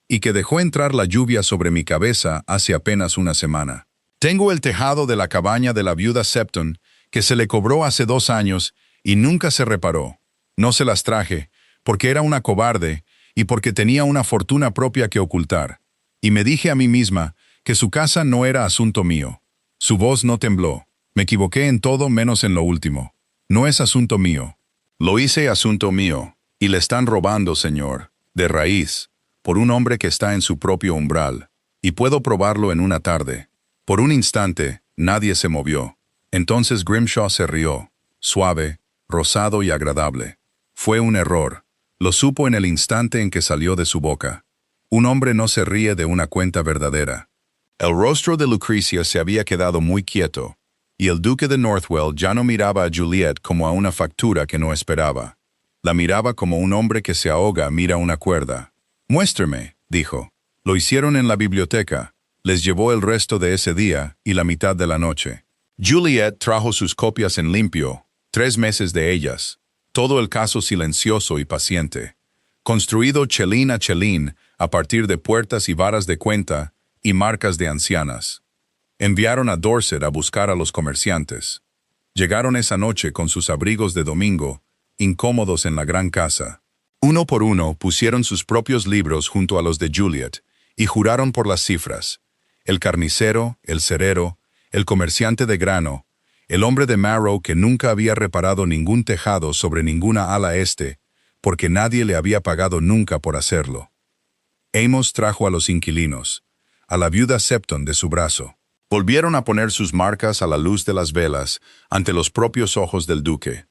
y que dejó entrar la lluvia sobre mi cabeza hace apenas una semana. Tengo el tejado de la cabaña de la viuda Septon, que se le cobró hace 2 años y nunca se reparó. No se las traje, porque era una cobarde y porque tenía una fortuna propia que ocultar. Y me dije a mí misma que su casa no era asunto mío. Su voz no tembló. Me equivoqué en todo menos en lo último. No es asunto mío. Lo hice asunto mío, y le están robando, señor, de raíz, por un hombre que está en su propio umbral, y puedo probarlo en una tarde. Por un instante, nadie se movió. Entonces Grimshaw se rió, suave, rosado y agradable. Fue un error. Lo supo en el instante en que salió de su boca. Un hombre no se ríe de una cuenta verdadera. El rostro de Lucrecia se había quedado muy quieto, Y el duque de Northwell ya no miraba a Juliet como a una factura que no esperaba. La miraba como un hombre que se ahoga mira una cuerda. «Muéstrame», dijo. Lo hicieron en la biblioteca. Les llevó el resto de ese día y la mitad de la noche. Juliet trajo sus copias en limpio, 3 meses de ellas. Todo el caso silencioso y paciente. Construido chelín a chelín a partir de puertas y varas de cuenta y marcas de ancianas. Enviaron a Dorset a buscar a los comerciantes. Llegaron esa noche con sus abrigos de domingo, incómodos en la gran casa. Uno por uno pusieron sus propios libros junto a los de Juliet y juraron por las cifras. El carnicero, el cerero, el comerciante de grano, el hombre de Marrow que nunca había reparado ningún tejado sobre ninguna ala este, porque nadie le había pagado nunca por hacerlo. Amos trajo a los inquilinos, a la viuda Septon de su brazo. Volvieron a poner sus marcas a la luz de las velas ante los propios ojos del duque.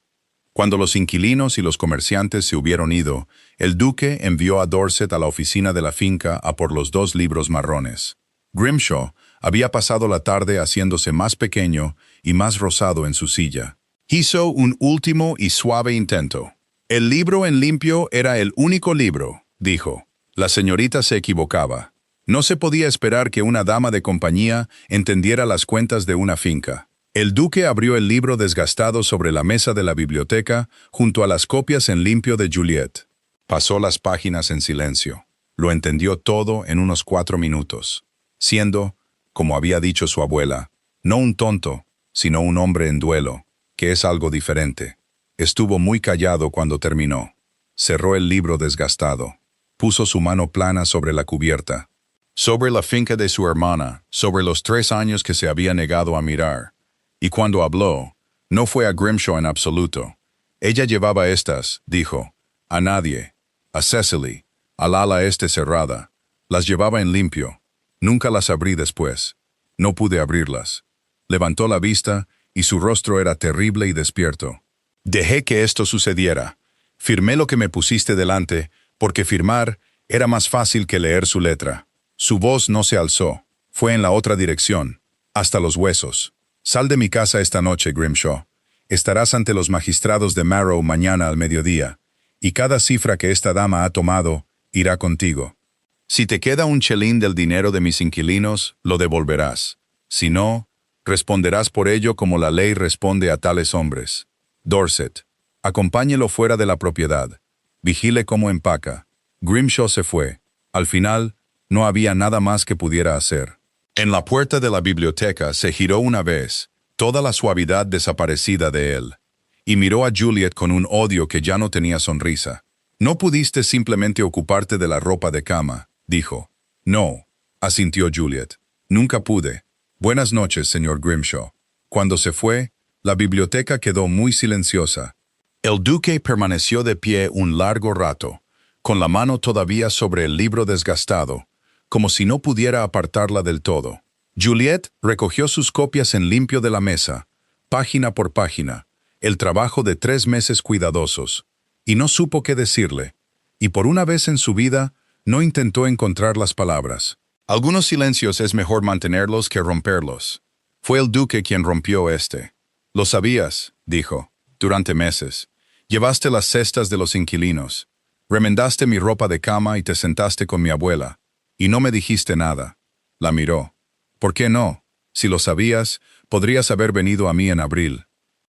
Cuando los inquilinos y los comerciantes se hubieron ido, el duque envió a Dorset a la oficina de la finca a por los 2 libros marrones. Grimshaw había pasado la tarde haciéndose más pequeño y más rosado en su silla. Hizo un último y suave intento. El libro en limpio era el único libro, dijo. La señorita se equivocaba. No se podía esperar que una dama de compañía entendiera las cuentas de una finca. El duque abrió el libro desgastado sobre la mesa de la biblioteca junto a las copias en limpio de Juliet. Pasó las páginas en silencio. Lo entendió todo en unos 4 minutos, siendo, como había dicho su abuela, no un tonto, sino un hombre en duelo, que es algo diferente. Estuvo muy callado cuando terminó. Cerró el libro desgastado. Puso su mano plana sobre la cubierta. Sobre la finca de su hermana, sobre los 3 años que se había negado a mirar. Y cuando habló, no fue a Grimshaw en absoluto. Ella llevaba estas, dijo, a nadie, a Cecily, al ala este cerrada. Las llevaba en limpio. Nunca las abrí después. No pude abrirlas. Levantó la vista y su rostro era terrible y despierto. Dejé que esto sucediera. Firmé lo que me pusiste delante, porque firmar era más fácil que leer su letra. Su voz no se alzó. Fue en la otra dirección, hasta los huesos. Sal de mi casa esta noche, Grimshaw. Estarás ante los magistrados de Marrow mañana al mediodía, y cada cifra que esta dama ha tomado irá contigo. Si te queda un chelín del dinero de mis inquilinos, lo devolverás. Si no, responderás por ello como la ley responde a tales hombres. Dorset, acompáñelo fuera de la propiedad. Vigile cómo empaca. Grimshaw se fue. Al final, no había nada más que pudiera hacer. En la puerta de la biblioteca se giró una vez, toda la suavidad desaparecida de él, y miró a Juliet con un odio que ya no tenía sonrisa. «No pudiste simplemente ocuparte de la ropa de cama», dijo. «No», asintió Juliet. «Nunca pude. Buenas noches, señor Grimshaw». Cuando se fue, la biblioteca quedó muy silenciosa. El duque permaneció de pie un largo rato, con la mano todavía sobre el libro desgastado, como si no pudiera apartarla del todo. Juliet recogió sus copias en limpio de la mesa, página por página, el trabajo de 3 meses cuidadosos, y no supo qué decirle, y por una vez en su vida no intentó encontrar las palabras. Algunos silencios es mejor mantenerlos que romperlos. Fue el duque quien rompió este. «Lo sabías», dijo, «durante meses. Llevaste las cestas de los inquilinos, remendaste mi ropa de cama y te sentaste con mi abuela. Y no me dijiste nada». La miró. «¿Por qué no? Si lo sabías, podrías haber venido a mí en abril».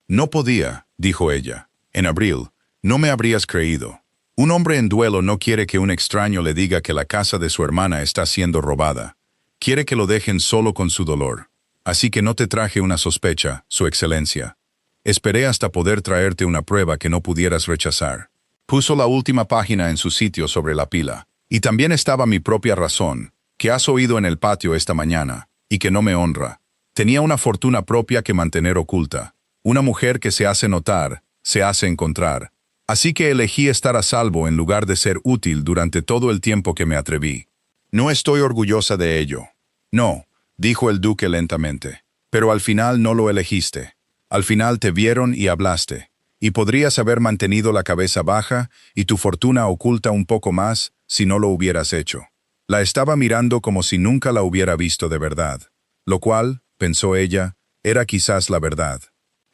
«No podía», dijo ella. «En abril, no me habrías creído. Un hombre en duelo no quiere que un extraño le diga que la casa de su hermana está siendo robada. Quiere que lo dejen solo con su dolor. Así que no te traje una sospecha, Su Excelencia. Esperé hasta poder traerte una prueba que no pudieras rechazar». Puso la última página en su sitio sobre la pila. «Y también estaba mi propia razón, que has oído en el patio esta mañana, y que no me honra. Tenía una fortuna propia que mantener oculta. Una mujer que se hace notar, se hace encontrar. Así que elegí estar a salvo en lugar de ser útil durante todo el tiempo que me atreví. No estoy orgullosa de ello». «No», dijo el duque lentamente, «pero al final no lo elegiste. Al final te vieron y hablaste. Y podrías haber mantenido la cabeza baja y tu fortuna oculta un poco más si no lo hubieras hecho». La estaba mirando como si nunca la hubiera visto de verdad, lo cual, pensó ella, Era quizás la verdad.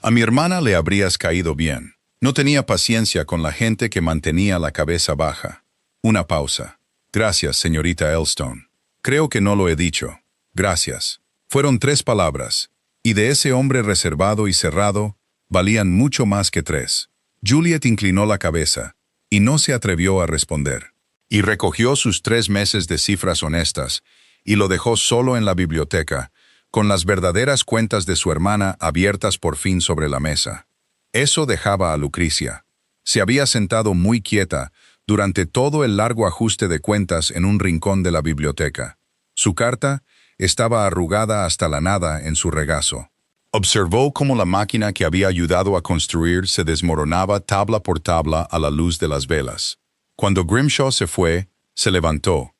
A mi hermana le habrías caído bien. No tenía paciencia con la gente que mantenía la cabeza baja. Una pausa. Gracias, señorita Elstone. Creo que no lo he dicho. Gracias. Fueron 3 palabras, y de ese hombre reservado y cerrado, valían mucho más que 3. Juliet inclinó la cabeza, y no se atrevió a responder. Y recogió sus 3 meses de cifras honestas, y lo dejó solo en la biblioteca, con las verdaderas cuentas de su hermana abiertas por fin sobre la mesa. Eso dejaba a Lucrecia. Se había sentado muy quieta durante todo el largo ajuste de cuentas en un rincón de la biblioteca. Su carta estaba arrugada hasta la nada en su regazo. Observó cómo la máquina que había ayudado a construir se desmoronaba tabla por tabla a la luz de las velas. Cuando Grimshaw se fue, se levantó,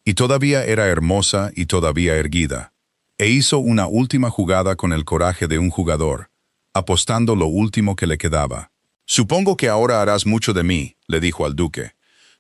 y todavía era hermosa y todavía erguida, e hizo una última jugada con el coraje de un jugador, apostando lo último que le quedaba. «Supongo que ahora harás mucho de mí», le dijo al duque.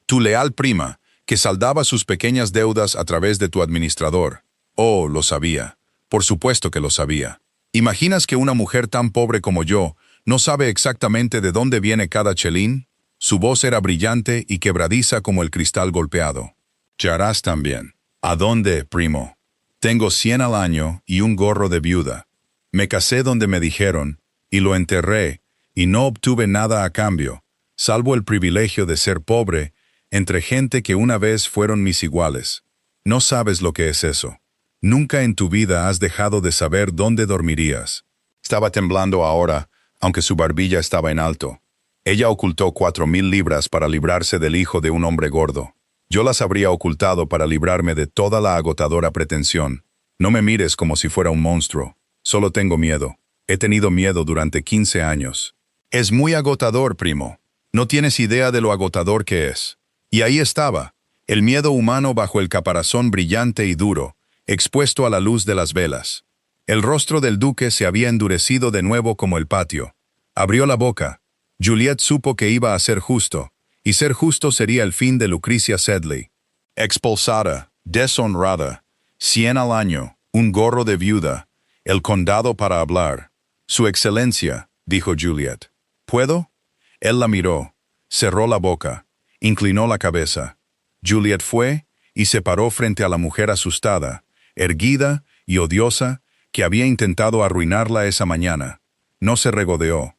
«Tu leal prima, que saldaba sus pequeñas deudas a través de tu administrador». Oh, lo sabía. Por supuesto que lo sabía. ¿Imaginas que una mujer tan pobre como yo no sabe exactamente de dónde viene cada chelín? Su voz era brillante y quebradiza como el cristal golpeado. «Ya harás también». «¿A dónde, primo?» «Tengo 100 al año y un gorro de viuda. Me casé donde me dijeron, y lo enterré, y no obtuve nada a cambio, salvo el privilegio de ser pobre entre gente que una vez fueron mis iguales. No sabes lo que es eso. Nunca en tu vida has dejado de saber dónde dormirías». Estaba temblando ahora, aunque su barbilla estaba en alto. Ella ocultó 4,000 libras para librarse del hijo de un hombre gordo. Yo las habría ocultado para librarme de toda la agotadora pretensión. No me mires como si fuera un monstruo. Solo tengo miedo. He tenido miedo durante 15 años. Es muy agotador, primo. No tienes idea de lo agotador que es. Y ahí estaba, el miedo humano bajo el caparazón brillante y duro, expuesto a la luz de las velas. El rostro del duque se había endurecido de nuevo como el patio. Abrió la boca. Juliet supo que iba a ser justo, y ser justo sería el fin de Lucrecia Sedley. Expulsada, deshonrada, 100 al año, un gorro de viuda, el condado para hablar. «Su excelencia», dijo Juliet. «¿Puedo?» Él la miró, cerró la boca, inclinó la cabeza. Juliet fue y se paró frente a la mujer asustada, erguida y odiosa, que había intentado arruinarla esa mañana. No se regodeó.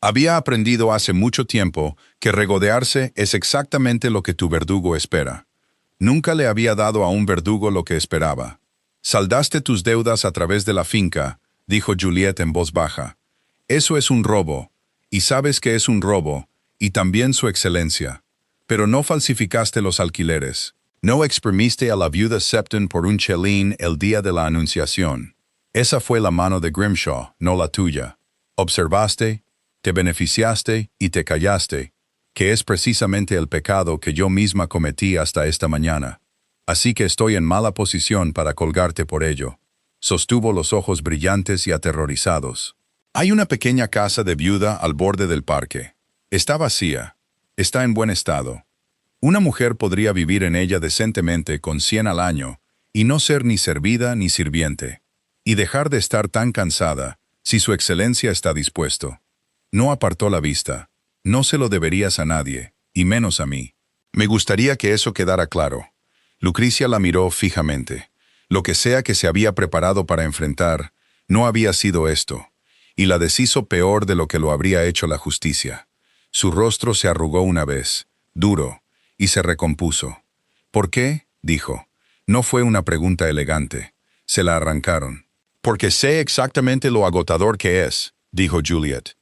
Había aprendido hace mucho tiempo que regodearse es exactamente lo que tu verdugo espera. Nunca le había dado a un verdugo lo que esperaba. «Saldaste tus deudas a través de la finca», dijo Juliet en voz baja. «Eso es un robo, y sabes que es un robo, y también su excelencia. Pero no falsificaste los alquileres. No exprimiste a la viuda Septon por un chelín el día de la anunciación. Esa fue la mano de Grimshaw, no la tuya. Observaste, te beneficiaste y te callaste, que es precisamente el pecado que yo misma cometí hasta esta mañana. Así que estoy en mala posición para colgarte por ello». Sostuvo los ojos brillantes y aterrorizados. «Hay una pequeña casa de viuda al borde del parque. Está vacía. Está en buen estado. Una mujer podría vivir en ella decentemente con 100 al año y no ser ni servida ni sirviente. Y dejar de estar tan cansada, si su excelencia está dispuesto». No apartó la vista. «No se lo deberías a nadie, y menos a mí». «Me gustaría que eso quedara claro». Lucrecia la miró fijamente. Lo que sea que se había preparado para enfrentar, no había sido esto, y la deshizo peor de lo que lo habría hecho la justicia. Su rostro se arrugó una vez, duro, y se recompuso. «¿Por qué?», dijo. No fue una pregunta elegante. Se la arrancaron. «Porque sé exactamente lo agotador que es», dijo Juliet.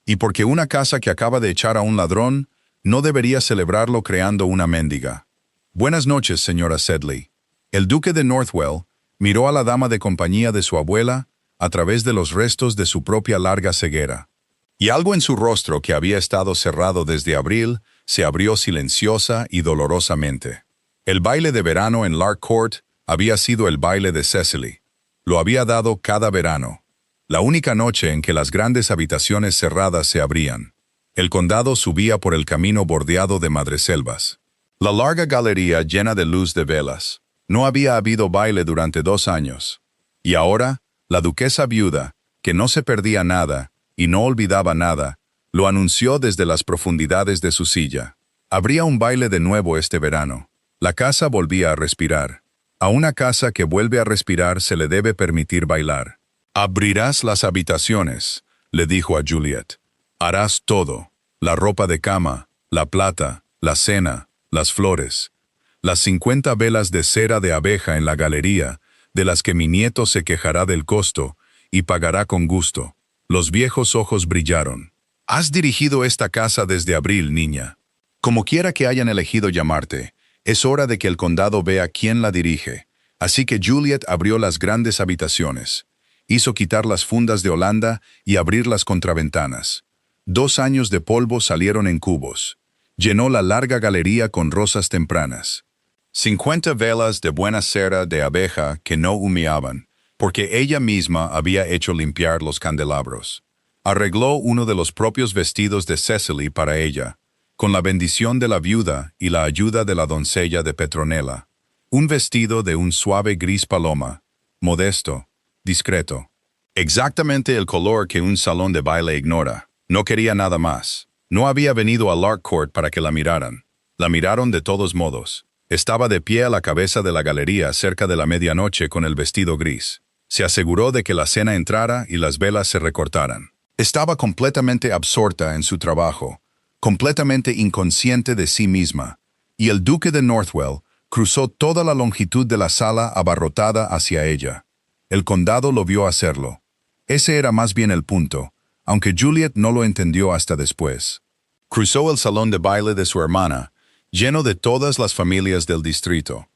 «Y porque una casa que acaba de echar a un ladrón no debería celebrarlo creando una mendiga». «Buenas noches, señora Sedley». El duque de Northwell miró a la dama de compañía de su abuela a través de los restos de su propia larga ceguera. Y algo en su rostro que había estado cerrado desde abril se abrió silenciosa y dolorosamente. El baile de verano en Lark Court había sido el baile de Cecily. Lo había dado cada verano. La única noche en que las grandes habitaciones cerradas se abrían. El condado subía por el camino bordeado de madreselvas. La larga galería llena de luz de velas. No había habido baile durante 2 años. Y ahora, la duquesa viuda, que no se perdía nada y no olvidaba nada, lo anunció desde las profundidades de su silla. Habría un baile de nuevo este verano. La casa volvía a respirar. A una casa que vuelve a respirar se le debe permitir bailar. «Abrirás las habitaciones», le dijo a Juliet. «Harás todo, la ropa de cama, la plata, la cena, las flores, las 50 velas de cera de abeja en la galería, de las que mi nieto se quejará del costo y pagará con gusto». Los viejos ojos brillaron. «Has dirigido esta casa desde abril, niña. Como quiera que hayan elegido llamarte, es hora de que el condado vea quién la dirige». Así que Juliet abrió las grandes habitaciones. Hizo quitar las fundas de Holanda y abrir las contraventanas. 2 años de polvo salieron en cubos. Llenó la larga galería con rosas tempranas. 50 velas de buena cera de abeja que no humeaban, porque ella misma había hecho limpiar los candelabros. Arregló uno de los propios vestidos de Cecily para ella, con la bendición de la viuda y la ayuda de la doncella de Petronella. Un vestido de un suave gris paloma, modesto, discreto. Exactamente el color que un salón de baile ignora. No quería nada más. No había venido a Lark Court para que la miraran. La miraron de todos modos. Estaba de pie a la cabeza de la galería cerca de la medianoche con el vestido gris. Se aseguró de que la cena entrara y las velas se recortaran. Estaba completamente absorta en su trabajo, completamente inconsciente de sí misma, y el duque de Northwell cruzó toda la longitud de la sala abarrotada hacia ella. El condado lo vio hacerlo. Ese era más bien el punto, aunque Juliet no lo entendió hasta después. Cruzó el salón de baile de su hermana, lleno de todas las familias del distrito.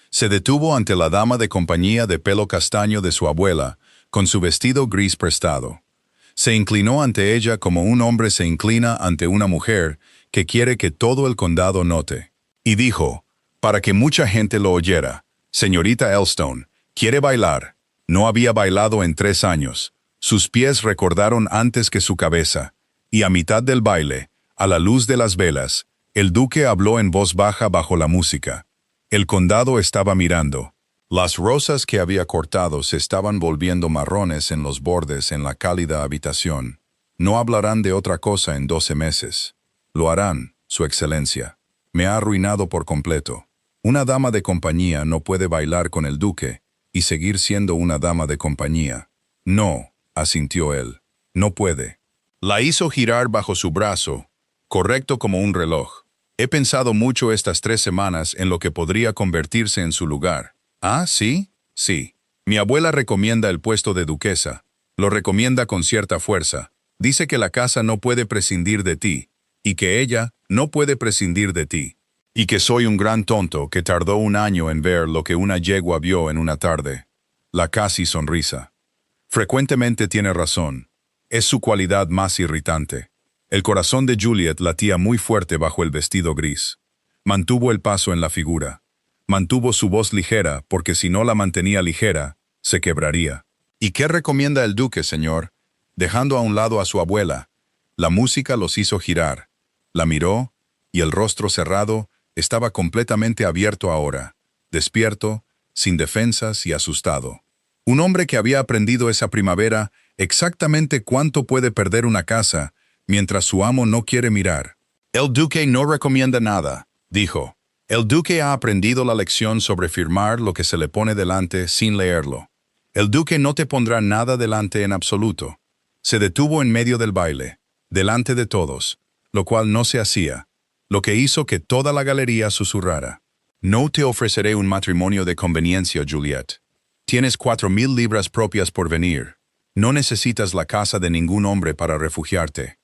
Se detuvo ante la dama de compañía de pelo castaño de su abuela, con su vestido gris prestado. Se inclinó ante ella como un hombre se inclina ante una mujer que quiere que todo el condado note. Y dijo, para que mucha gente lo oyera, «Señorita Elstone, ¿quiere bailar?» No había bailado en 3 años. Sus pies recordaron antes que su cabeza. Y a mitad del baile, a la luz de las velas, el duque habló en voz baja bajo la música. El condado estaba mirando. Las rosas que había cortado se estaban volviendo marrones en los bordes en la cálida habitación. No hablarán de otra cosa en 12 meses. Lo harán, Su Excelencia. Me ha arruinado por completo. Una dama de compañía no puede bailar con el duque y seguir siendo una dama de compañía. No, asintió él. No puede. La hizo girar bajo su brazo, correcto como un reloj. He pensado mucho estas 3 semanas en lo que podría convertirse en su lugar. ¿Ah, sí? Sí. Mi abuela recomienda el puesto de duquesa. Lo recomienda con cierta fuerza. Dice que la casa no puede prescindir de ti, y que ella no puede prescindir de ti. Y que soy un gran tonto que tardó 1 año en ver lo que una yegua vio en una tarde. La casi sonrisa. Frecuentemente tiene razón. Es su cualidad más irritante. El corazón de Juliet latía muy fuerte bajo el vestido gris. Mantuvo el paso en la figura. Mantuvo su voz ligera, porque si no la mantenía ligera, se quebraría. ¿Y qué recomienda el duque, señor? Dejando a un lado a su abuela, la música los hizo girar. La miró, y el rostro cerrado estaba completamente abierto ahora, despierto, sin defensas y asustado. Un hombre que había aprendido esa primavera exactamente cuánto puede perder una casa mientras su amo no quiere mirar. El duque no recomienda nada, dijo. El duque ha aprendido la lección sobre firmar lo que se le pone delante sin leerlo. El duque no te pondrá nada delante en absoluto. Se detuvo en medio del baile, delante de todos, lo cual no se hacía, lo que hizo que toda la galería susurrara. No te ofreceré un matrimonio de conveniencia, Juliet. Tienes 4,000 libras propias por venir. No necesitas la casa de ningún hombre para refugiarte.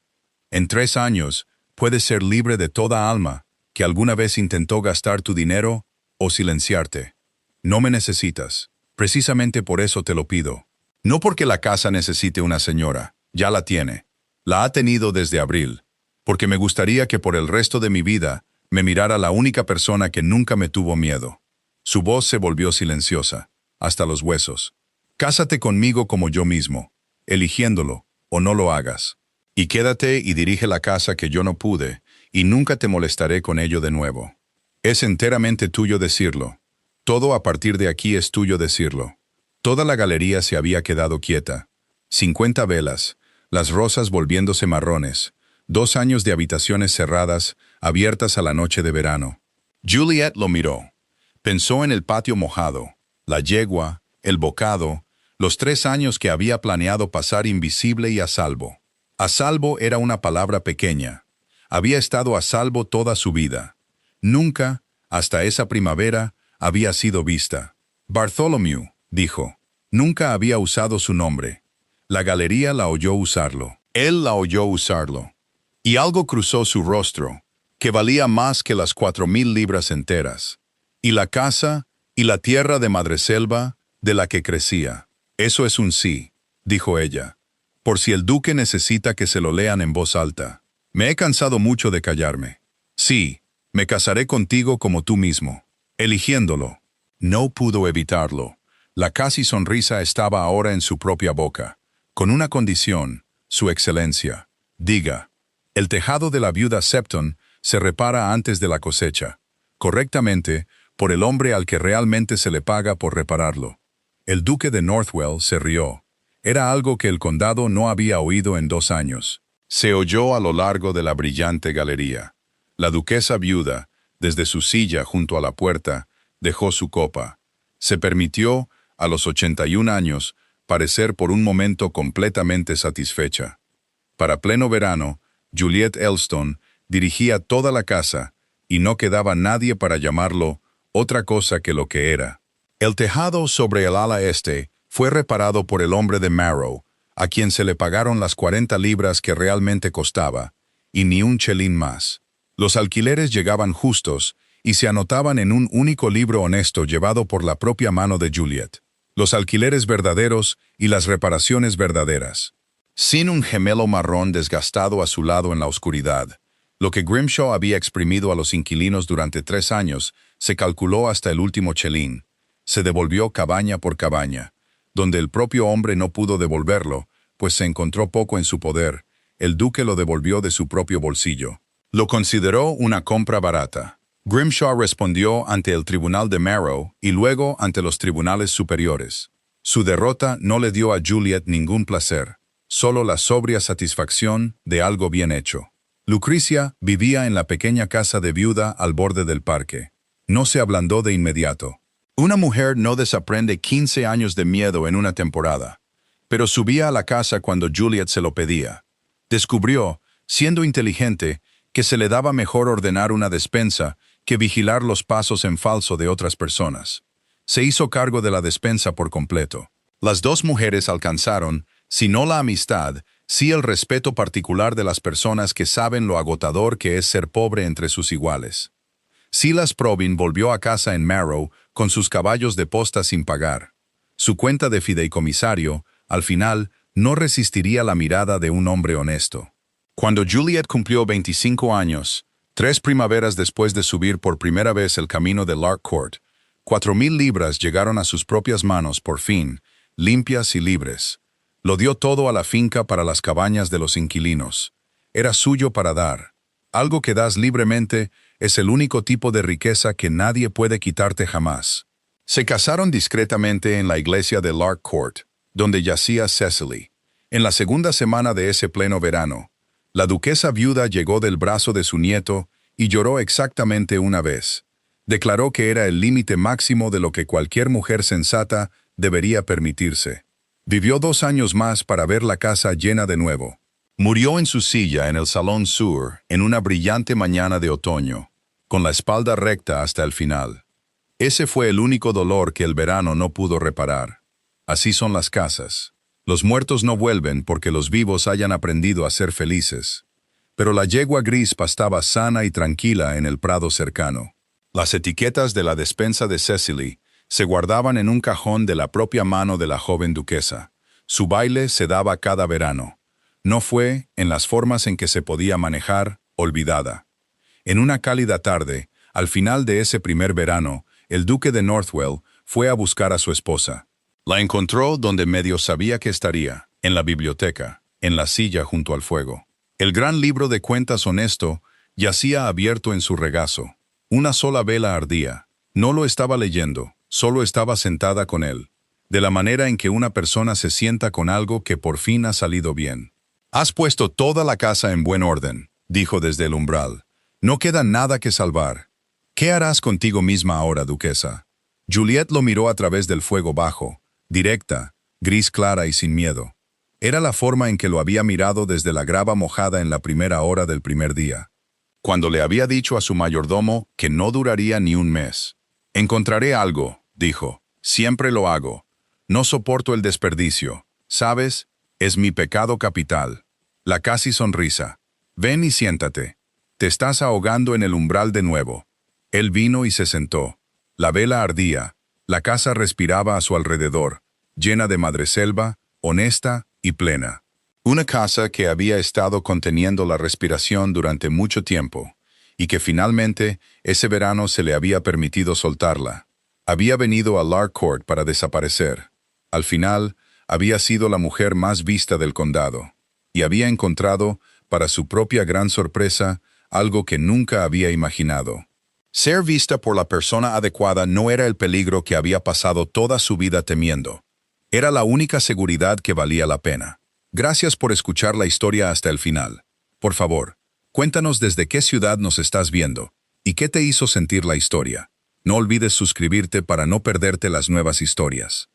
En 3 años, puedes ser libre de toda alma que alguna vez intentó gastar tu dinero o silenciarte. No me necesitas. Precisamente por eso te lo pido. No porque la casa necesite una señora. Ya la tiene. La ha tenido desde abril. Porque me gustaría que por el resto de mi vida me mirara la única persona que nunca me tuvo miedo. Su voz se volvió silenciosa, hasta los huesos. Cásate conmigo como yo mismo, eligiéndolo, o no lo hagas. Y quédate y dirige la casa que yo no pude, y nunca te molestaré con ello de nuevo. Es enteramente tuyo decirlo. Todo a partir de aquí es tuyo decirlo. Toda la galería se había quedado quieta. 50 velas, las rosas volviéndose marrones, 2 años de habitaciones cerradas, abiertas a la noche de verano. Juliet lo miró. Pensó en el patio mojado, la yegua, el bocado, los 3 años que había planeado pasar invisible y a salvo. A salvo era una palabra pequeña. Había estado a salvo toda su vida. Nunca, hasta esa primavera, había sido vista. Bartholomew, dijo. Nunca había usado su nombre. La galería la oyó usarlo. Él la oyó usarlo. Y algo cruzó su rostro, que valía más que las 4,000 libras enteras. Y la casa, y la tierra de Madreselva, de la que crecía. Eso es un sí, dijo ella. Por si el duque necesita que se lo lean en voz alta. Me he cansado mucho de callarme. Sí, me casaré contigo como tú mismo. Eligiéndolo. No pudo evitarlo. La casi sonrisa estaba ahora en su propia boca. Con una condición, su excelencia. Diga. El tejado de la viuda Septon se repara antes de la cosecha. Correctamente, por el hombre al que realmente se le paga por repararlo. El duque de Northwell se rió. Era algo que el condado no había oído en 2 años. Se oyó a lo largo de la brillante galería. La duquesa viuda, desde su silla junto a la puerta, dejó su copa. Se permitió, a los 81 años, parecer por un momento completamente satisfecha. Para pleno verano, Juliet Elstone dirigía toda la casa, y no quedaba nadie para llamarlo otra cosa que lo que era. El tejado sobre el ala este fue reparado por el hombre de Marrow, a quien se le pagaron las 40 libras que realmente costaba, y ni un chelín más. Los alquileres llegaban justos y se anotaban en un único libro honesto llevado por la propia mano de Juliet. Los alquileres verdaderos y las reparaciones verdaderas. Sin un gemelo marrón desgastado a su lado en la oscuridad, lo que Grimshaw había exprimido a los inquilinos durante 3 años se calculó hasta el último chelín. Se devolvió cabaña por cabaña. Donde el propio hombre no pudo devolverlo, pues se encontró poco en su poder, el duque lo devolvió de su propio bolsillo. Lo consideró una compra barata. Grimshaw respondió ante el tribunal de Marrow y luego ante los tribunales superiores. Su derrota no le dio a Juliet ningún placer, solo la sobria satisfacción de algo bien hecho. Lucrecia vivía en la pequeña casa de viuda al borde del parque. No se ablandó de inmediato. Una mujer no desaprende 15 años de miedo en una temporada, pero subía a la casa cuando Juliet se lo pedía. Descubrió, siendo inteligente, que se le daba mejor ordenar una despensa que vigilar los pasos en falso de otras personas. Se hizo cargo de la despensa por completo. Las 2 mujeres alcanzaron, si no la amistad, sí el respeto particular de las personas que saben lo agotador que es ser pobre entre sus iguales. Silas Probyn volvió a casa en Marrow con sus caballos de posta sin pagar. Su cuenta de fideicomisario, al final, no resistiría la mirada de un hombre honesto. Cuando Juliet cumplió 25 años, 3 primaveras después de subir por primera vez el camino de Lark Court, 4,000 libras llegaron a sus propias manos por fin, limpias y libres. Lo dio todo a la finca para las cabañas de los inquilinos. Era suyo para dar. Algo que das libremente es el único tipo de riqueza que nadie puede quitarte jamás. Se casaron discretamente en la iglesia de Lark Court, donde yacía Cecily. En la segunda semana de ese pleno verano, la duquesa viuda llegó del brazo de su nieto y lloró exactamente una vez. Declaró que era el límite máximo de lo que cualquier mujer sensata debería permitirse. Vivió 2 años más para ver la casa llena de nuevo. Murió en su silla en el Salón Sur en una brillante mañana de otoño, con la espalda recta hasta el final. Ese fue el único dolor que el verano no pudo reparar. Así son las casas. Los muertos no vuelven porque los vivos hayan aprendido a ser felices. Pero la yegua gris pastaba sana y tranquila en el prado cercano. Las etiquetas de la despensa de Cecily se guardaban en un cajón de la propia mano de la joven duquesa. Su baile se daba cada verano. No fue, en las formas en que se podía manejar, olvidada. En una cálida tarde, al final de ese primer verano, el duque de Northwell fue a buscar a su esposa. La encontró donde medio sabía que estaría, en la biblioteca, en la silla junto al fuego. El gran libro de cuentas honesto yacía abierto en su regazo. Una sola vela ardía. No lo estaba leyendo, solo estaba sentada con él. de la manera en que una persona se sienta con algo que por fin ha salido bien. «Has puesto toda la casa en buen orden», dijo desde el umbral. «No queda nada que salvar. ¿Qué harás contigo misma ahora, duquesa?» Juliet lo miró a través del fuego bajo, directa, gris clara y sin miedo. Era la forma en que lo había mirado desde la grava mojada en la primera hora del primer día, cuando le había dicho a su mayordomo que no duraría ni un mes. «Encontraré algo», dijo. «Siempre lo hago. No soporto el desperdicio. ¿Sabes? Es mi pecado capital». La casi sonrisa. «Ven y siéntate. Te estás ahogando en el umbral de nuevo». Él vino y se sentó. La vela ardía. La casa respiraba a su alrededor, llena de madreselva, honesta y plena. Una casa que había estado conteniendo la respiración durante mucho tiempo, y que finalmente ese verano se le había permitido soltarla. Había venido a Lark Court para desaparecer. Al final, había sido la mujer más vista del condado, y había encontrado, para su propia gran sorpresa, algo que nunca había imaginado. Ser vista por la persona adecuada no era el peligro que había pasado toda su vida temiendo. Era la única seguridad que valía la pena. Gracias por escuchar la historia hasta el final. Por favor, cuéntanos desde qué ciudad nos estás viendo y qué te hizo sentir la historia. No olvides suscribirte para no perderte las nuevas historias.